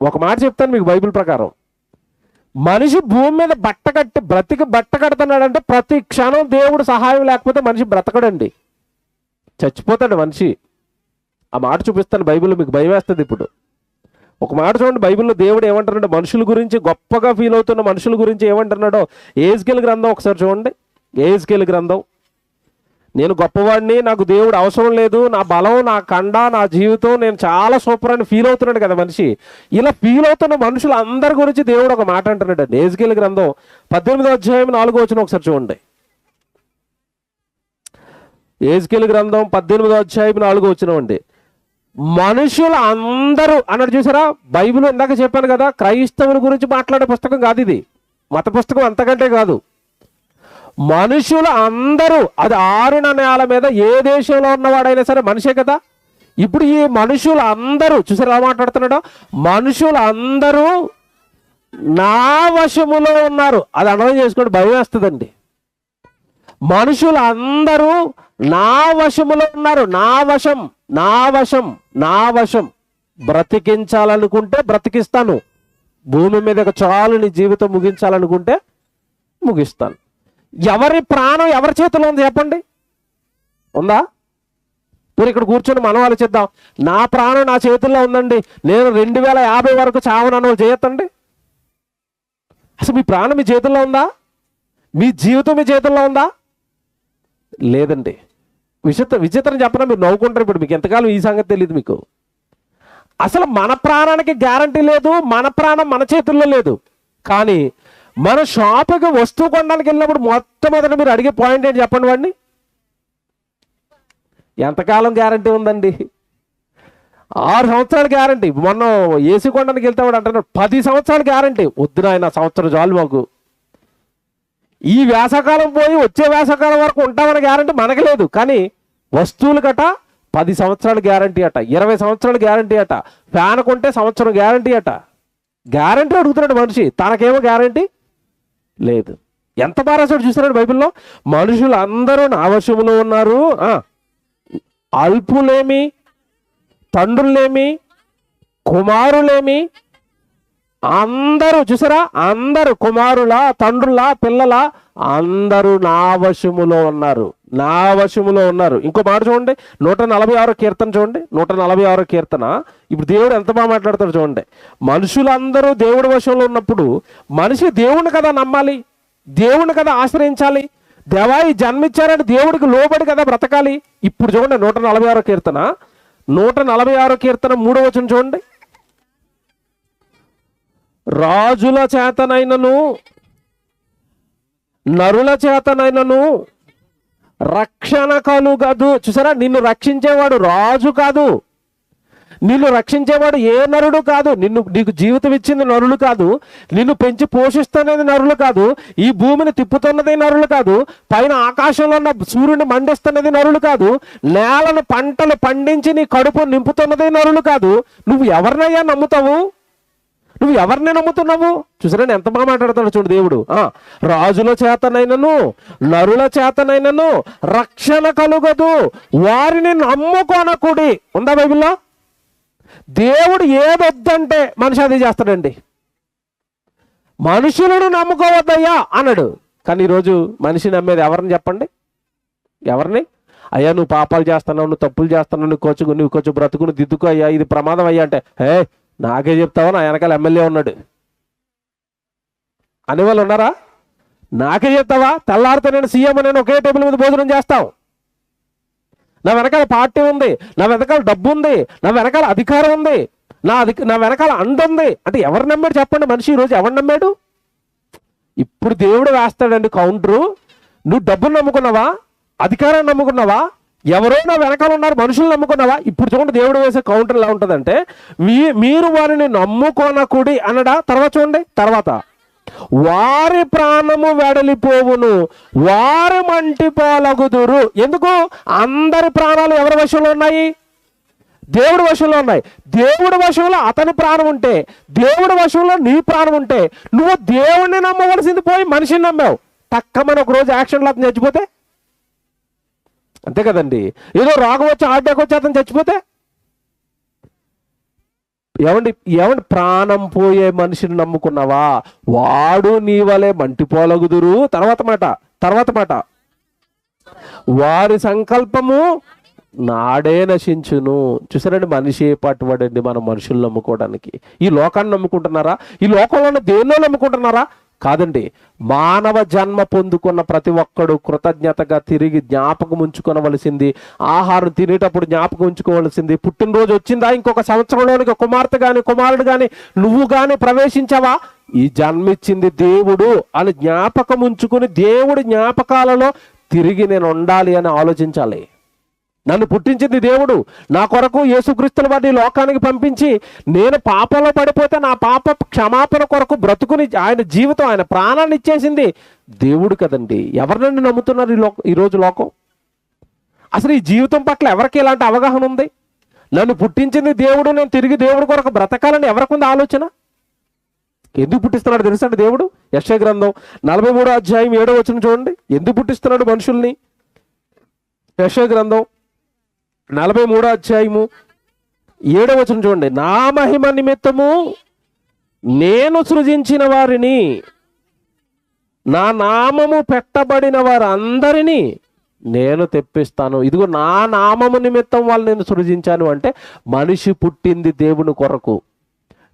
ఒక మాట చెప్తాను మీకు బైబిల్ ప్రకారం, మనిషి భూమి మీద బట్ట కడుతున్నాడంటే ప్రతి క్షణం దేవుడు సహాయం లేకపోతే మనిషి బ్రతకడండి, చచ్చిపోతాడు మనిషి. ఆ మాట చూపిస్తాను బైబిల్లో, మీకు భయం వేస్తుంది ఇప్పుడు. ఒక మాట చూడండి, బైబిల్లో దేవుడు ఏమంటున్నాడో మనుషుల గురించి, గొప్పగా ఫీల్ అవుతున్న మనుషుల గురించి ఏమంటున్నాడో. ఎహెజ్కేలు గ్రంథం ఒకసారి చూడండి. ఎహెజ్కేలు గ్రంథం. నేను గొప్పవాడిని, నాకు దేవుడు అవసరం లేదు, నా బలం, నా కండ, నా జీవితం, నేను చాలా సూపర్ అని ఫీల్ అవుతున్నాడు కదా మనిషి. ఇలా ఫీల్ అవుతున్న మనుషులు అందరి గురించి దేవుడు ఒక మాట అంటున్నాడు. ఎహెజ్కేలు గ్రంథం 18వ అధ్యాయం 4వ వచనం ఒకసారి చూడండి. ఎహెజ్కేలు గ్రంథం 18వ అధ్యాయం 4వ వచనం అండి. మనుషులు అందరూ అన్నాడు చూసారా? బైబిల్ ఇందాక చెప్పాను కదా, క్రైస్తవుల గురించి మాట్లాడే పుస్తకం కాదు ఇది, మత పుస్తకం అంతకంటే కాదు. మనుషులు అందరూ, అది ఆరిన నేల మీద ఏ దేశంలో ఉన్నవాడైనా సరే మనిషే కదా. ఇప్పుడు ఈ మనుషులు అందరూ చూసారా ఎలా మాట్లాడుతున్నాడో? మనుషులు అందరూ నా వశములో ఉన్నారు. అది అర్థం చేసుకోండి, భయం వేస్తుందండి. మనుషులు అందరూ నా వశములో ఉన్నారు. నా వశం. బ్రతికించాలనుకుంటే బ్రతికిస్తాను, భూమి మీద చాలు నీ జీవితం ముగించాలనుకుంటే ముగిస్తాను. ఎవరి ప్రాణం ఎవరి చేతిలో ఉంది చెప్పండి? ఉందా? మీరు ఇక్కడ కూర్చొని మనం ఆలోచిద్దాం, నా ప్రాణం నా చేతుల్లో ఉందండి, నేను 2050 వరకు చావనను చేయొద్దండి. అసలు మీ ప్రాణం మీ చేతుల్లో ఉందా? మీ జీవితం మీ చేతుల్లో ఉందా? లేదండి. విచిత్రం చెప్పనా? మీరు నవ్వుకుంటారు ఇప్పుడు, మీకు ఎంతకాలం ఈ సంగతి తెలియదు మీకు. అసలు మన ప్రాణానికి గ్యారంటీ లేదు, మన ప్రాణం మన చేతుల్లో లేదు. కానీ మన షాపుకి వస్తువు కొనడానికి వెళ్ళినప్పుడు మొట్టమొదటి మీరు అడిగే పాయింట్ ఏంటి చెప్పండి? వాడిని ఎంతకాలం గ్యారంటీ ఉందండి? 6 సంవత్సరాల గ్యారంటీ. మొన్న ఏసీ కొనడానికి వెళ్తే వాడు అంటున్నాడు 10 సంవత్సరాల గ్యారంటీ. వద్దు నాయన, సంవత్సరం చాలు మాకు. ఈ వేసవకాలం పోయి వచ్చే వేసవకాలం వరకు ఉంటామని గ్యారంటీ మనకి లేదు. కానీ వస్తువులు గట 10 సంవత్సరాల గ్యారంటీ అట, 20 సంవత్సరాల గ్యారంటీ అట, ఫ్యాన్ కొంటే సంవత్సరం గ్యారంటీ అట. గ్యారంటీ అడుగుతున్నాడు మనిషి, తనకేమో గ్యారంటీ లేదు. ఎంత బాగా రాశాడు చూస్తున్నాడు బైబిల్లో. మనుషులు అందరూ నా వశములో ఉన్నారు. అల్పులేమి, తండ్రులేమి, కుమారులేమి, అందరూ చూసారా? అందరూ కుమారుల, తండ్రుల, పిల్లల అందరూ నా వశములో ఉన్నారు. ఇంకో మాట చూడండి, 146 కీర్తన చూడండి. 146 కీర్తన. ఇప్పుడు దేవుడు ఎంత బాగా మాట్లాడతాడు చూడండి. మనుషులందరూ దేవుడి వశంలో ఉన్నప్పుడు మనిషి దేవుడిని కదా నమ్మాలి. దేవుని కదా ఆశ్రయించాలి. దేవా ఈ జన్మిచ్చారని దేవుడికి లోబడి కదా బ్రతకాలి. ఇప్పుడు చూడండి 146 కీర్తన 146 కీర్తన 3వ వచనం చూడండి. రాజుల చేతనైనను నరుల చేతనైనను రక్షణ కలుగదు. చూసారా, నిన్ను రక్షించేవాడు రాజు కాదు, నిన్ను రక్షించేవాడు ఏ నరుడు కాదు, నీకు జీవితం ఇచ్చింది నరులు కాదు, నిన్ను పెంచి పోషిస్తున్నది నరులు కాదు, ఈ భూమిని తిప్పుతున్నది నరులు కాదు, పైన ఆకాశంలో ఉన్న సూర్యుని మండిస్తున్నది నరులు కాదు, నేలను పంటలు పండించి నీ కడుపు నింపుతున్నది నరులు కాదు. నువ్వు ఎవరినయ్యా నమ్ముతావు? నువ్వు ఎవరిని నమ్ముతున్నావు? చూసారా ఎంత బాగా మాట్లాడతాడు చూడు దేవుడు. రాజుల చేతనైనను నరుల చేతనైనను రక్షణ కలుగదు, వారిని నమ్ముకొనకుడి. ఉందా బైబిల్లో? దేవుడు ఏదొద్దంటే మనిషి అది చేస్తాడండి. మనుషులను నమ్ముకోవద్దయ్యా అన్నాడు. కానీ ఈరోజు మనిషి నమ్మేది ఎవరిని చెప్పండి? ఎవరిని? అయ్యా నువ్వు పాపాలు చేస్తున్నావు, నువ్వు తప్పులు చేస్తున్నావు, నువ్వు కొంచెం బ్రతుకుని దిద్దుకో అయ్యా, ఇది ప్రమాదం అయ్యా అంటే, హే నాకే చెప్తావా, నా వెనకాల ఎమ్మెల్యే ఉన్నాడు అనేవాళ్ళు ఉన్నారా? నాకే చెప్తావా, తెల్లారితే నేను సీఎం నేను ఒకే టేబుల్ మీద భోజనం చేస్తావు, నా వెనకాల పార్టీ ఉంది, నా వెనకాల డబ్బు ఉంది, నా వెనకాల అధికారం ఉంది, నా వెనకాల అండ ఉంది అంటే ఎవరు నమ్మాడు చెప్పండి? మనిషి ఈరోజు ఎవరు నమ్మాడు? ఇప్పుడు దేవుడు వేస్తాడండి కౌంటరు. నువ్వు డబ్బును నమ్ముకున్నావా, అధికారాన్ని నమ్ముకున్నావా, ఎవరో నా వెనకాల ఉన్నారు మనుషులు నమ్ముకున్నావా? ఇప్పుడు చూడండి దేవుడు వేసే కౌంటర్ ఎలా ఉంటుందంటే, మీరు వారిని నమ్ముకొనకుడి అనడా. తర్వాత చూడండి, తర్వాత వారి ప్రాణము వెడలిపోవును, వారి మంటి పోలగుదురు. ఎందుకు? అందరి ప్రాణాలు ఎవరి వశంలో ఉన్నాయి? దేవుడి వశంలో ఉన్నాయి. దేవుడి వశంలో అతని ప్రాణం ఉంటే, దేవుడి వశంలో నీ ప్రాణం ఉంటే, నువ్వు దేవుడిని నమ్మవలసింది పోయి మనిషిని నమ్మావు. తక్కమని ఒక రోజు యాక్సిడెంట్లో అతను చచ్చిపోతే అంతే కదండి. ఏదో రోగం వచ్చి హార్ట్ వచ్చి అతను చచ్చిపోతే ఏమండి ప్రాణం పోయే మనిషిని నమ్ముకున్నావా? వాడు నీ వలె మంటిపోలగుదురు. తర్వాత మాట వారి సంకల్పము నాడే నశించును. చూసారండి, మనిషి పట్టుబడండి మనం మనుషులు నమ్ముకోవడానికి. ఈ లోకాన్ని నమ్ముకుంటున్నారా? ఈ లోకంలో దేన్నో నమ్ముకుంటున్నారా? కాదండి. మానవ జన్మ పొందుకున్న ప్రతి ఒక్కడు కృతజ్ఞతగా తిరిగి జ్ఞాపకం ఉంచుకోవలసింది, ఆహారం తినేటప్పుడు జ్ఞాపకం ఉంచుకోవలసింది. పుట్టినరోజు వచ్చిందా, ఇంకొక సంవత్సరంలోనికి కుమార్తె కానీ కుమారుడు కానీ నువ్వు కానీ ప్రవేశించావా, ఈ జన్మిచ్చింది దేవుడు అని జ్ఞాపకం ఉంచుకుని దేవుడి జ్ఞాపకాలలో తిరిగి నేను ఉండాలి అని ఆలోచించాలి. నన్ను పుట్టించింది దేవుడు, నా కొరకు యేసుక్రీస్తుల వారిని లోకానికి పంపించి నేను పాపంలో పడిపోతే నా పాప క్షమాపణ కొరకు బ్రతుకుని ఆయన జీవితం ఆయన ప్రాణాన్ని ఇచ్చేసింది దేవుడు కదండి. ఎవరినండి నమ్ముతున్నారు ఈరోజు లోకం? అసలు ఈ జీవితం పట్ల ఎవరికి ఎలాంటి అవగాహన ఉంది? నన్ను పుట్టించింది దేవుడు, నేను తిరిగి దేవుడి కొరకు బ్రతకాలని ఎవరికి ఉంది ఆలోచన? ఎందుకు పుట్టిస్తున్నాడు తెలుసండి దేవుడు? యెషయా గ్రంథం 43వ అధ్యాయం 7వ వచనం చూడండి. ఎందుకు పుట్టిస్తున్నాడు మనుషుల్ని? యెషయా గ్రంథం 43వ అధ్యాయము 7వ వచనం చూడండి. నా మహిమ నిమిత్తము నేను సృజించిన వారిని, నా నామము పెట్టబడిన వారందరినీ నేను తెప్పిస్తాను. ఇదిగో నా నామము నిమిత్తం వాళ్ళు నేను సృజించాను అంటే మనిషి పుట్టింది దేవుని కొరకు,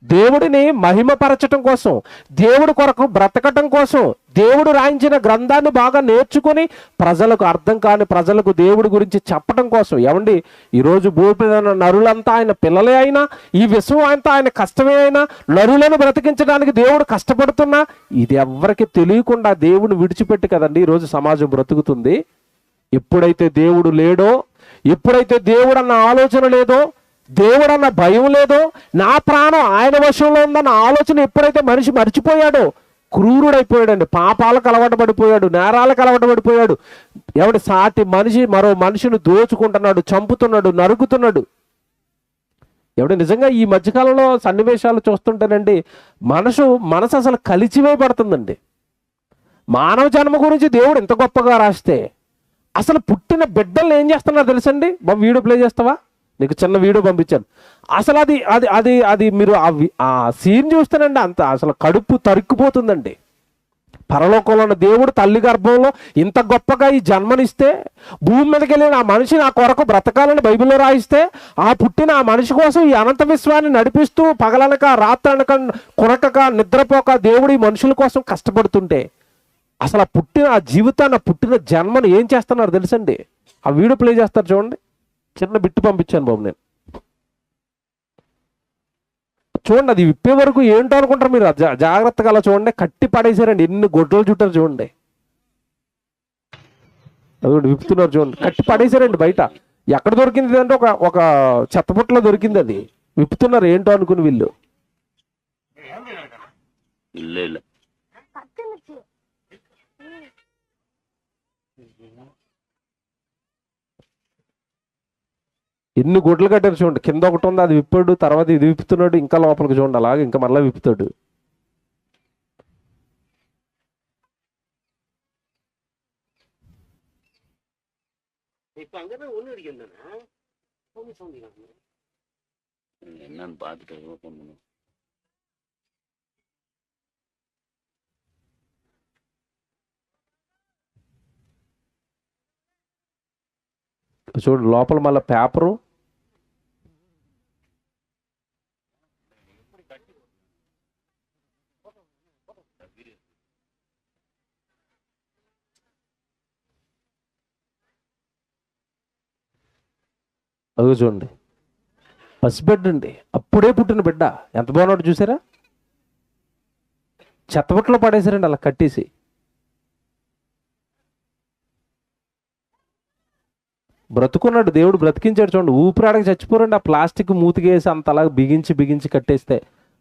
దేవుడిని మహిమపరచటం కోసం, దేవుడి కొరకు బ్రతకటం కోసం, దేవుడు రాయించిన గ్రంథాన్ని బాగా నేర్చుకుని ప్రజలకు అర్థం కాని ప్రజలకు దేవుడి గురించి చెప్పడం కోసం. ఏమండి ఈరోజు భూమి నరులంతా ఆయన పిల్లలే అయినా, ఈ విశ్వం అంతా ఆయన కష్టమే అయినా, నరులను బ్రతికించడానికి దేవుడు కష్టపడుతున్నా ఇది ఎవరికి తెలియకుండా దేవుడు విడిచిపెట్టి కదండి ఈరోజు సమాజం బ్రతుకుతుంది. ఎప్పుడైతే దేవుడు లేడో, ఎప్పుడైతే దేవుడు అన్న ఆలోచన లేదో, దేవుడు అన్న భయం లేదో, నా ప్రాణం ఆయన వశంలో ఉందన్న ఆలోచన ఎప్పుడైతే మనిషి మర్చిపోయాడో క్రూరుడైపోయాడండి. పాపాలకు అలవాటు పడిపోయాడు, నేరాలకు అలవాటు పడిపోయాడు. ఎవడి సాటి మనిషి మరో మనిషిని దోచుకుంటున్నాడు, చంపుతున్నాడు, నరుకుతున్నాడు. ఎవడు నిజంగా ఈ మధ్యకాలంలో సన్నివేశాలు చూస్తుంటేనండి మనసు అసలు కలిచివేయబడుతుందండి. మానవ జన్మ గురించి దేవుడు ఎంత గొప్పగా రాస్తే అసలు పుట్టిన బిడ్డల్ని ఏం చేస్తున్నారు తెలుసండి? బాబు వీడియో ప్లే చేస్తావా? నీకు చిన్న వీడియో పంపించాను. అసలు అది అది అది అది మీరు ఆ సీన్ చూస్తేనండి అంత అసలు కడుపు తరుక్కుపోతుందండి. పరలోకంలో ఉన్న దేవుడు తల్లి గర్భంలో ఇంత గొప్పగా ఈ జన్మనిస్తే, భూమి మీదకి వెళ్ళిన ఆ మనిషి నా కొరకు బ్రతకాలని బైబిల్లో రాయిస్తే, ఆ పుట్టిన ఆ మనిషి కోసం ఈ అనంత విశ్వాన్ని నడిపిస్తూ పగలనక రాత్రనక కొనకక నిద్రపోక దేవుడు ఈ మనుషుల కోసం కష్టపడుతుంటే అసలు ఆ జీవితాన్ని, పుట్టిన జన్మను ఏం చేస్తున్నారు తెలుసండి? ఆ వీడియో ప్లే చేస్తారు చూడండి. చిన్న బిట్టు పంపించాను బాబు నేను. చూడండి, అది విప్పే వరకు ఏంటో అనుకుంటారు మీరు. జాగ్రత్తగా అలా చూడండి. కట్టి పడేసారండి, ఎన్ని గొడ్డలు చుట్టారు చూడండి. అది విప్పుతున్నారు చూడండి, కట్టి పడేసారండి బయట. ఎక్కడ దొరికింది అంటే ఒక చెత్తపుట్టలో దొరికింది. అది విప్పుతున్నారు ఏంటో అనుకుని వీళ్ళు. ఎన్ని గుడ్లు కట్టారు చూడండి. కింద ఒకటి ఉంది, అది విప్పాడు, తర్వాత ఇది విప్పుతున్నాడు, ఇంకా లోపలికి చూడండి, అలాగే ఇంకా మళ్ళీ విప్పుతాడు. చూడు లోపల మళ్ళీ పేపరు. అదో చూడండి, పసిబిడ్డ అండి, అప్పుడే పుట్టిన బిడ్డ. ఎంత బాగున్నాడు చూసారా? చెత్తబుట్టలో పడేసారండి అలా కట్టేసి. బ్రతుకున్నాడు దేవుడు, బ్రతికించాడు చూడండి. ఊపిరాడకి చచ్చిపోరండి. ఆ ప్లాస్టిక్ మూతికేసి అంత అలాగ బిగించి కట్టేస్తే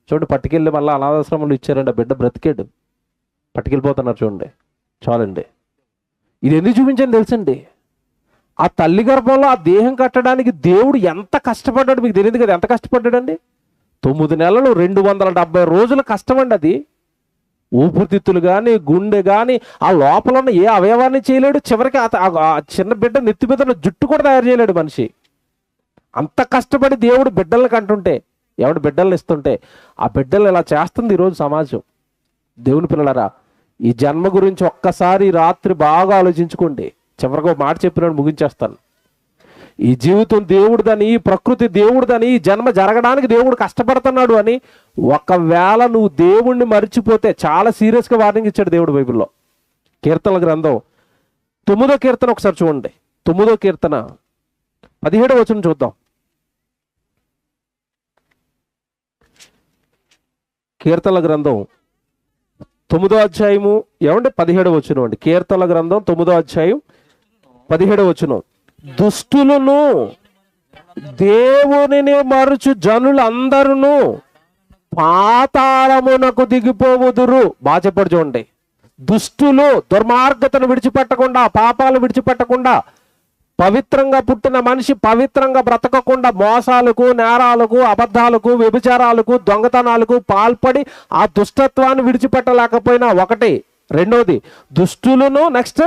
చూడండి, పట్టుకెళ్ళి మళ్ళీ అనాథాశ్రమంలో ఇచ్చారండి. ఆ బిడ్డ బ్రతికాడు. పట్టుకెళ్ళిపోతున్నారు చూడండి. చాలండి. ఇది ఎందుకు చూపించండి తెలుసండి? ఆ తల్లి గర్భంలో ఆ దేహం కట్టడానికి దేవుడు ఎంత కష్టపడ్డాడు మీకు తెలియదు కదా. ఎంత కష్టపడ్డాడండి? 9 నెలలు 270 రోజుల కష్టం అండి అది. ఊపిరితిత్తులు కానీ, గుండె కానీ, ఆ లోపల ఉన్న ఏ అవయవాన్ని చేయలేడు. చివరికి ఆ చిన్న బిడ్డ నెత్తి మీద జుట్టు కూడా తయారు చేయలేడు మనిషి. అంత కష్టపడి దేవుడు బిడ్డలను కంటుంటే, ఎవడు బిడ్డలను ఇస్తుంటే, ఆ బిడ్డలు ఇలా చేస్తుంది ఈరోజు సమాజం. దేవుని పిల్లలారా, ఈ జన్మ గురించి ఒక్కసారి రాత్రి బాగా ఆలోచించుకోండి. చివరిగా ఒక మాట చెప్పినాడు, ముగించేస్తాను. ఈ జీవితం దేవుడిదని, ఈ ప్రకృతి దేవుడిదని, ఈ జన్మ జరగడానికి దేవుడు కష్టపడుతున్నాడు అని ఒకవేళ నువ్వు దేవుణ్ణి మర్చిపోతే, చాలా సీరియస్గా వార్నింగ్ ఇచ్చాడు దేవుడు బైబిల్లో. కీర్తనల గ్రంథం 9వ కీర్తన ఒకసారి చూడండి. 9వ కీర్తన 17వ వచనం చూద్దాం. కీర్తనల గ్రంథం 9వ అధ్యాయము 17వ వచనం అండి. కీర్తనల గ్రంథం 9వ అధ్యాయం 17వ వచనం. దుష్టులను దేవునిని మరుచు జనులందరూ పాతాళమునకు దిగిపోవుదురు. బాగా చెప్పాడు చూడండి. దుష్టులు దుర్మార్గతను విడిచిపెట్టకుండా, పాపాలు విడిచిపెట్టకుండా, పవిత్రంగా పుట్టిన మనిషి పవిత్రంగా బ్రతకకుండా మోసాలకు, నేరాలకు, అబద్ధాలకు, వ్యభిచారాలకు, దొంగతనాలకు పాల్పడి ఆ దుష్టత్వాన్ని విడిచిపెట్టలేకపోయినా ఒకటి. రెండోది, దుష్టులను, నెక్స్ట్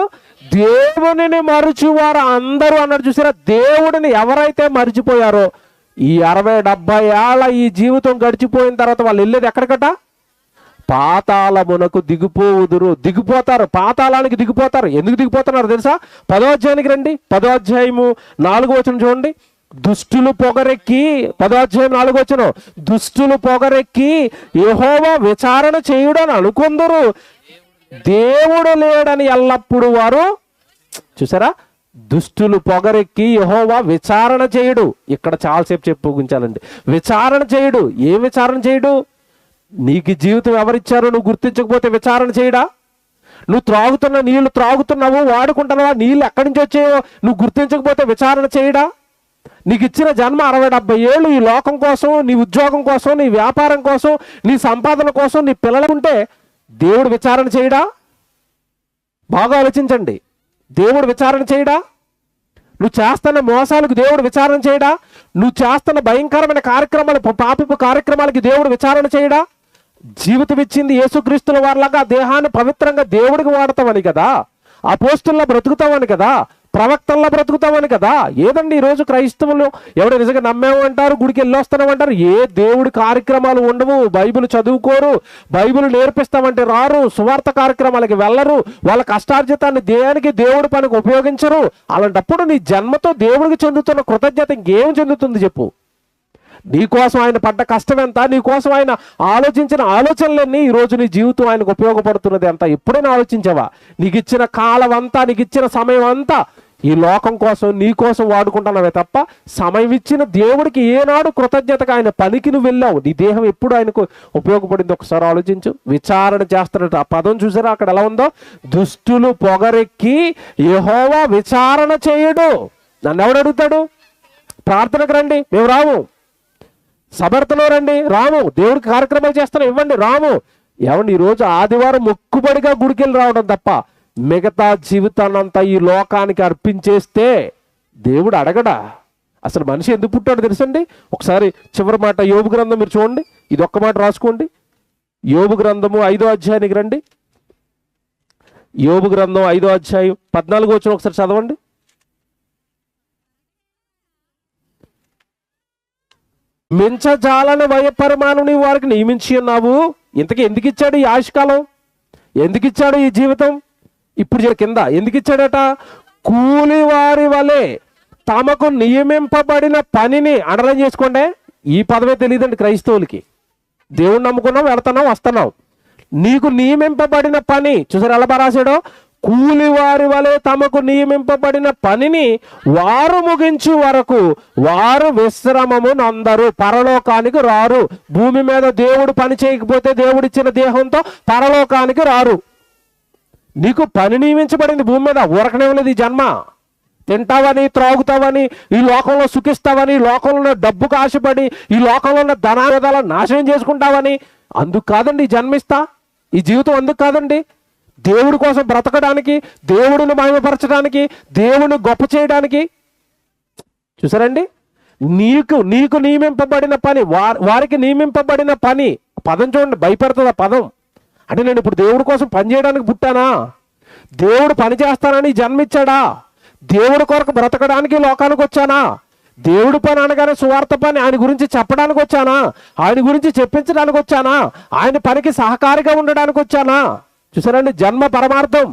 దేవునిని మరచువారు అందరూ అన్నాడు చూసారా. దేవుడిని ఎవరైతే మరిచిపోయారో, ఈ 60-70 ఏళ్ళ ఈ జీవితం గడిచిపోయిన తర్వాత వాళ్ళు వెళ్ళేది ఎక్కడికట? పాతాళమునకు దిగిపోవుదురు. దిగిపోతారు, పాతాళానికి దిగిపోతారు. ఎందుకు దిగిపోతున్నారు తెలుసా? 10వ అధ్యాయానికి రండి. 10వ అధ్యాయము 4వ వచనం చూడండి. దుష్టులు పొగరెక్కి, 10వ అధ్యాయం 4వ వచనం, దుష్టులు పొగరెక్కి యెహోవా విచారణ చేయుడని అనుకుందరు, దేవుడు లేడని ఎల్లప్పుడు వారు. చూసారా? దుష్టులు పొగరెక్కి యెహోవా విచారణ చేయుడు. ఇక్కడ చాలాసేపు చెప్పుకుంచాలండి. విచారణ చేయుడు. ఏం విచారణ చేయుడు? నీకు జీవితం ఎవరిచ్చారో నువ్వు గుర్తించకపోతే విచారణ చేయడా? నువ్వు త్రాగుతున్న నీళ్లు త్రాగుతున్నావు, వాడుకుంటున్నావా, నీళ్ళు ఎక్కడి నుంచి వచ్చాయో నువ్వు గుర్తించకపోతే విచారణ చేయడా? నీకు ఇచ్చిన జన్మ 60-70 ఏళ్ళు ఈ లోకం కోసం, నీ ఉద్యోగం కోసం, నీ వ్యాపారం కోసం, నీ సంపాదన కోసం, నీ పిల్లలుంటే దేవుడు విచారణ చేయడా? బాగా ఆలోచించండి. దేవుడు విచారణ చేయడా? నువ్వు చేస్తున్న మోసాలకు దేవుడు విచారణ చేయడా? నువ్వు చేస్తున్న భయంకరమైన కార్యక్రమాలు, పాపిపు కార్యక్రమాలకి దేవుడు విచారణ చేయడా? జీవితం ఇచ్చింది యేసుక్రీస్తుల వారిలాగా దేహాన్ని పవిత్రంగా దేవుడికి వాడతామని కదా, అపోస్తుల్లా బ్రతుకుతామని కదా, ప్రవక్తల్లా బ్రతుకుతామని కదా. ఏదండి ఈరోజు క్రైస్తవులు ఎవరు నిజంగా నమ్మేమో అంటారు, గుడికి వెళ్ళొస్తామంటారు, ఏ దేవుడి కార్యక్రమాలు ఉండవు, బైబిల్ చదువుకోరు, బైబిల్ నేర్పిస్తామంటే రారు, సువార్త కార్యక్రమాలకి వెళ్ళరు, వాళ్ళ కష్టార్జితాన్ని దేనికి దేవుడి పనికి ఉపయోగించరు. అలాంటప్పుడు నీ జన్మతో దేవుడికి చెందుతున్న కృతజ్ఞత ఇంకేం చెందుతుంది చెప్పు? నీకోసం ఆయన పడ్డ కష్టం ఎంత, నీకోసం ఆయన ఆలోచించిన ఆలోచనలన్నీ ఈరోజు నీ జీవితం ఆయనకు ఉపయోగపడుతున్నది ఎంత ఎప్పుడైనా ఆలోచించావా? నీకు ఇచ్చిన కాలం అంతా, నీకు ఇచ్చిన సమయం అంతా ఈ లోకం కోసం నీ కోసం వాడుకుంటున్నావే తప్ప సమయం ఇచ్చిన దేవుడికి ఏనాడు కృతజ్ఞతగా ఆయన పనికి నువ్వు వెళ్ళావు? నీ దేహం ఎప్పుడు ఆయనకు ఉపయోగపడింది ఒకసారి ఆలోచించు. విచారణ చేస్తున్నట్టు ఆ పదం చూసారా అక్కడ ఎలా ఉందో? దుష్టులు పొగరెక్కి యెహోవా విచారణ చేయడు. నన్ను ఎవడు అడుగుతాడు? ప్రార్థనకు రండి, మేము రాము. సమర్థలో రండి, రాము. దేవుడికి కార్యక్రమాలు చేస్తాను, ఇవ్వండి, రాము. ఏమండి ఈరోజు ఆదివారం మొక్కుబడిగా గుడికెళ్ళి రావడం తప్ప మిగతా జీవితాన్నంతా ఈ లోకానికి అర్పించేస్తే దేవుడు అడగడా? అసలు మనిషి ఎందుకు పుట్టాడు తెలుసండి? ఒకసారి చివరి మాట యోబు గ్రంథం మీరు చూడండి, ఇది ఒక్క మాట రాసుకోండి. యోబు గ్రంథము 5వ అధ్యాయానికి రండి. యోబు గ్రంథం 5వ అధ్యాయం 14వ వచనం ఒకసారి చదవండి. మించజాలని వయపరిమాణం నీవు వారికి నియమించి ఉన్నావు. ఇంతకీ ఎందుకు ఇచ్చాడు ఈ ఆయుష్కాలం? ఎందుకు ఇచ్చాడు ఈ జీవితం? ఇప్పుడు కింద ఎందుకు ఇచ్చాడట? కూలివారి వలె తమకు నియమింపబడిన పనిని అండర్లైన్ చేసుకోండి. ఈ పదమే తెలియదండి క్రైస్తవులకి. దేవుణ్ణి నమ్ముకున్నాం, వెళుతున్నాం, వస్తున్నాం. నీకు నియమింపబడిన పని చూసారు ఎలా రాశాడో? కూలివారి వలె తమకు నియమింపబడిన పనిని వారు ముగించు వరకు వారు విశ్రమము నందరు, పరలోకానికి రారు. భూమి మీద దేవుడు పని చేయకపోతే దేవుడిచ్చిన దేహంతో పరలోకానికి రారు. నీకు పని నియమించబడింది భూమి మీద, ఊరకనేవలేదు ఈ జన్మ. తింటావని, త్రాగుతావని, ఈ లోకంలో సుఖిస్తావని, ఈ లోకంలో డబ్బుకు ఆశపడి, ఈ లోకంలో ఉన్న ధనాయుధాలను నాశనం చేసుకుంటావని అందుకు కాదండి ఈ జన్మిస్తా. ఈ జీవితం అందుకు కాదండి. దేవుడి కోసం బ్రతకడానికి, దేవుడిని మహిమపరచడానికి, దేవుడిని గొప్ప చేయడానికి. చూసారండి, నీకు నియమింపబడిన పని, వారికి నియమింపబడిన పని. పదం చూడండి, భయపెడుతుంది ఆ పదం. అంటే నేను ఇప్పుడు దేవుడి కోసం పని చేయడానికి పుట్టానా? దేవుడు పని చేస్తానని జన్మిచ్చాడా? దేవుడి కొరకు బ్రతకడానికి లోకానికి వచ్చానా? దేవుడి పని అనగానే సువార్త పని, ఆయన గురించి చెప్పడానికి వచ్చానా? ఆయన గురించి చెప్పించడానికి వచ్చానా? ఆయన పనికి సహకారిగా ఉండడానికి వచ్చానా? చూసారండి, జన్మ పరమార్థం.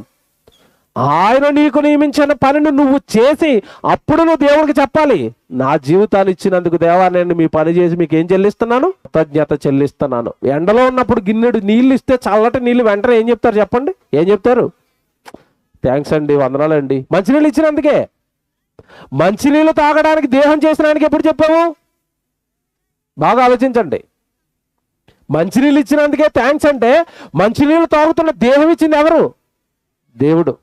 ఆయన నీకు నియమించిన పనిని నువ్వు చేసి అప్పుడు నువ్వు దేవుడికి చెప్పాలి, నా జీవితాన్ని ఇచ్చినందుకు దేవా నేను మీ పని చేసి మీకు ఏం చెల్లిస్తున్నాను? కృతజ్ఞత చెల్లిస్తున్నాను. ఎండలో ఉన్నప్పుడు గిన్నెడు నీళ్ళు ఇస్తే చల్లటి నీళ్ళు వెంటనే ఏం చెప్తారు చెప్పండి? ఏం చెప్తారు? థ్యాంక్స్ అండి, వందనాలండి. మంచినీళ్ళు ఇచ్చినందుకే. మంచినీళ్ళు తాగడానికి దేహం చేసినానికి ఎప్పుడు చెప్పాము? బాగా ఆలోచించండి. మంచినీళ్ళు ఇచ్చినందుకే థ్యాంక్స్ అంటే మంచినీళ్ళు తాగుతున్న దేహం ఇచ్చింది ఎవరు? దేవుడు.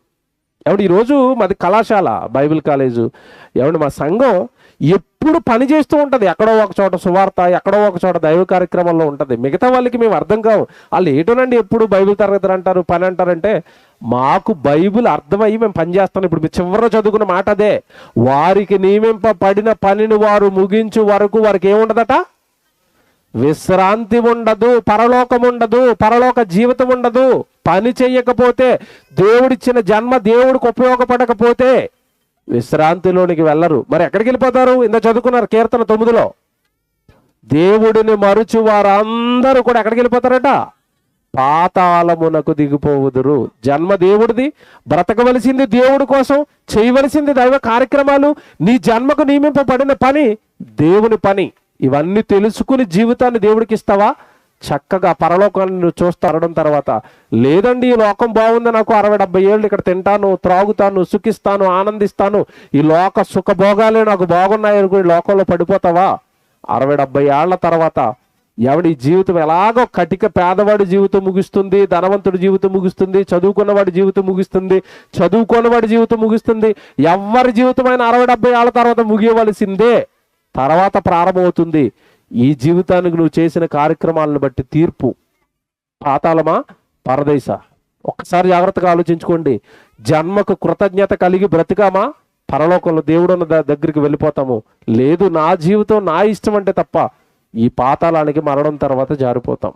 ఏమంటే ఈరోజు మాది కళాశాల, బైబిల్ కాలేజు. ఏమంటే మా సంఘం ఎప్పుడు పని చేస్తూ ఉంటుంది. ఎక్కడో ఒక చోట సువార్త, ఎక్కడో ఒక చోట దైవ కార్యక్రమంలో ఉంటుంది. మిగతా వాళ్ళకి మేము అర్థం కావు. వాళ్ళు ఏటోనండి ఎప్పుడు బైబిల్ తరగతులు అంటారు, పని అంటారంటే మాకు బైబిల్ అర్థమయ్యి మేము పని చేస్తాం. ఇప్పుడు మీరు చివరిలో చదువుకున్న మాట అదే. వారికి నియమింపబడిన పనిని వారు ముగించు వరకు వారికి ఏముండదట? విశ్రాంతి ఉండదు, పరలోకం ఉండదు, పరలోక జీవితం ఉండదు. పని చెయ్యకపోతే, దేవుడిచ్చిన జన్మ దేవుడికి ఉపయోగపడకపోతే విశ్రాంతిలోనికి వెళ్ళరు. మరి ఎక్కడికి వెళ్ళిపోతారు? ఇంత చదువుకున్నారు కీర్తన 9లో. దేవుడిని మరుచు వారందరూ కూడా ఎక్కడికి వెళ్ళిపోతారట? పాతాళమునకు దిగిపోవుదురు. జన్మ దేవుడిది, బ్రతకవలసింది దేవుడి కోసం, చేయవలసింది దైవ కార్యక్రమాలు. నీ జన్మకు నియమింపబడిన పని దేవుని పని. ఇవన్నీ తెలుసుకుని జీవితాన్ని దేవుడికి ఇస్తావా? చక్కగా పరలోకాన్ని నువ్వు చూస్తారడం తర్వాత, లేదండి ఈ లోకం బాగుంది, నాకు 60-70 ఏళ్ళు ఇక్కడ తింటాను, త్రాగుతాను, సుఖిస్తాను, ఆనందిస్తాను, ఈ లోక సుఖభోగాలే నాకు బాగున్నాయి అనుకుని లోకంలో పడిపోతావా? 60-70 ఏళ్ల తర్వాత ఎవడి జీవితం ఎలాగో కటిక పేదవాడి జీవితం ముగుస్తుంది, ధనవంతుడి జీవితం ముగుస్తుంది, చదువుకున్నవాడి జీవితం ముగుస్తుంది, చదువుకున్నవాడి జీవితం ముగుస్తుంది. ఎవరి జీవితమైన 60-70 ఏళ్ల తర్వాత ముగియవలసిందే. తర్వాత ప్రారంభమవుతుంది ఈ జీవితానికి నువ్వు చేసిన కార్యక్రమాలను బట్టి తీర్పు. పాతాళమా, పరదేశా? ఒక్కసారి జాగ్రత్తగా ఆలోచించుకోండి. జన్మకు కృతజ్ఞత కలిగి బ్రతికామా, పరలోకంలో దేవుడున్న దగ్గరికి వెళ్ళిపోతాము. లేదు, నా జీవితం నా ఇష్టం అంటే తప్ప ఈ పాతాళానికి మరణం తర్వాత జారిపోతాం.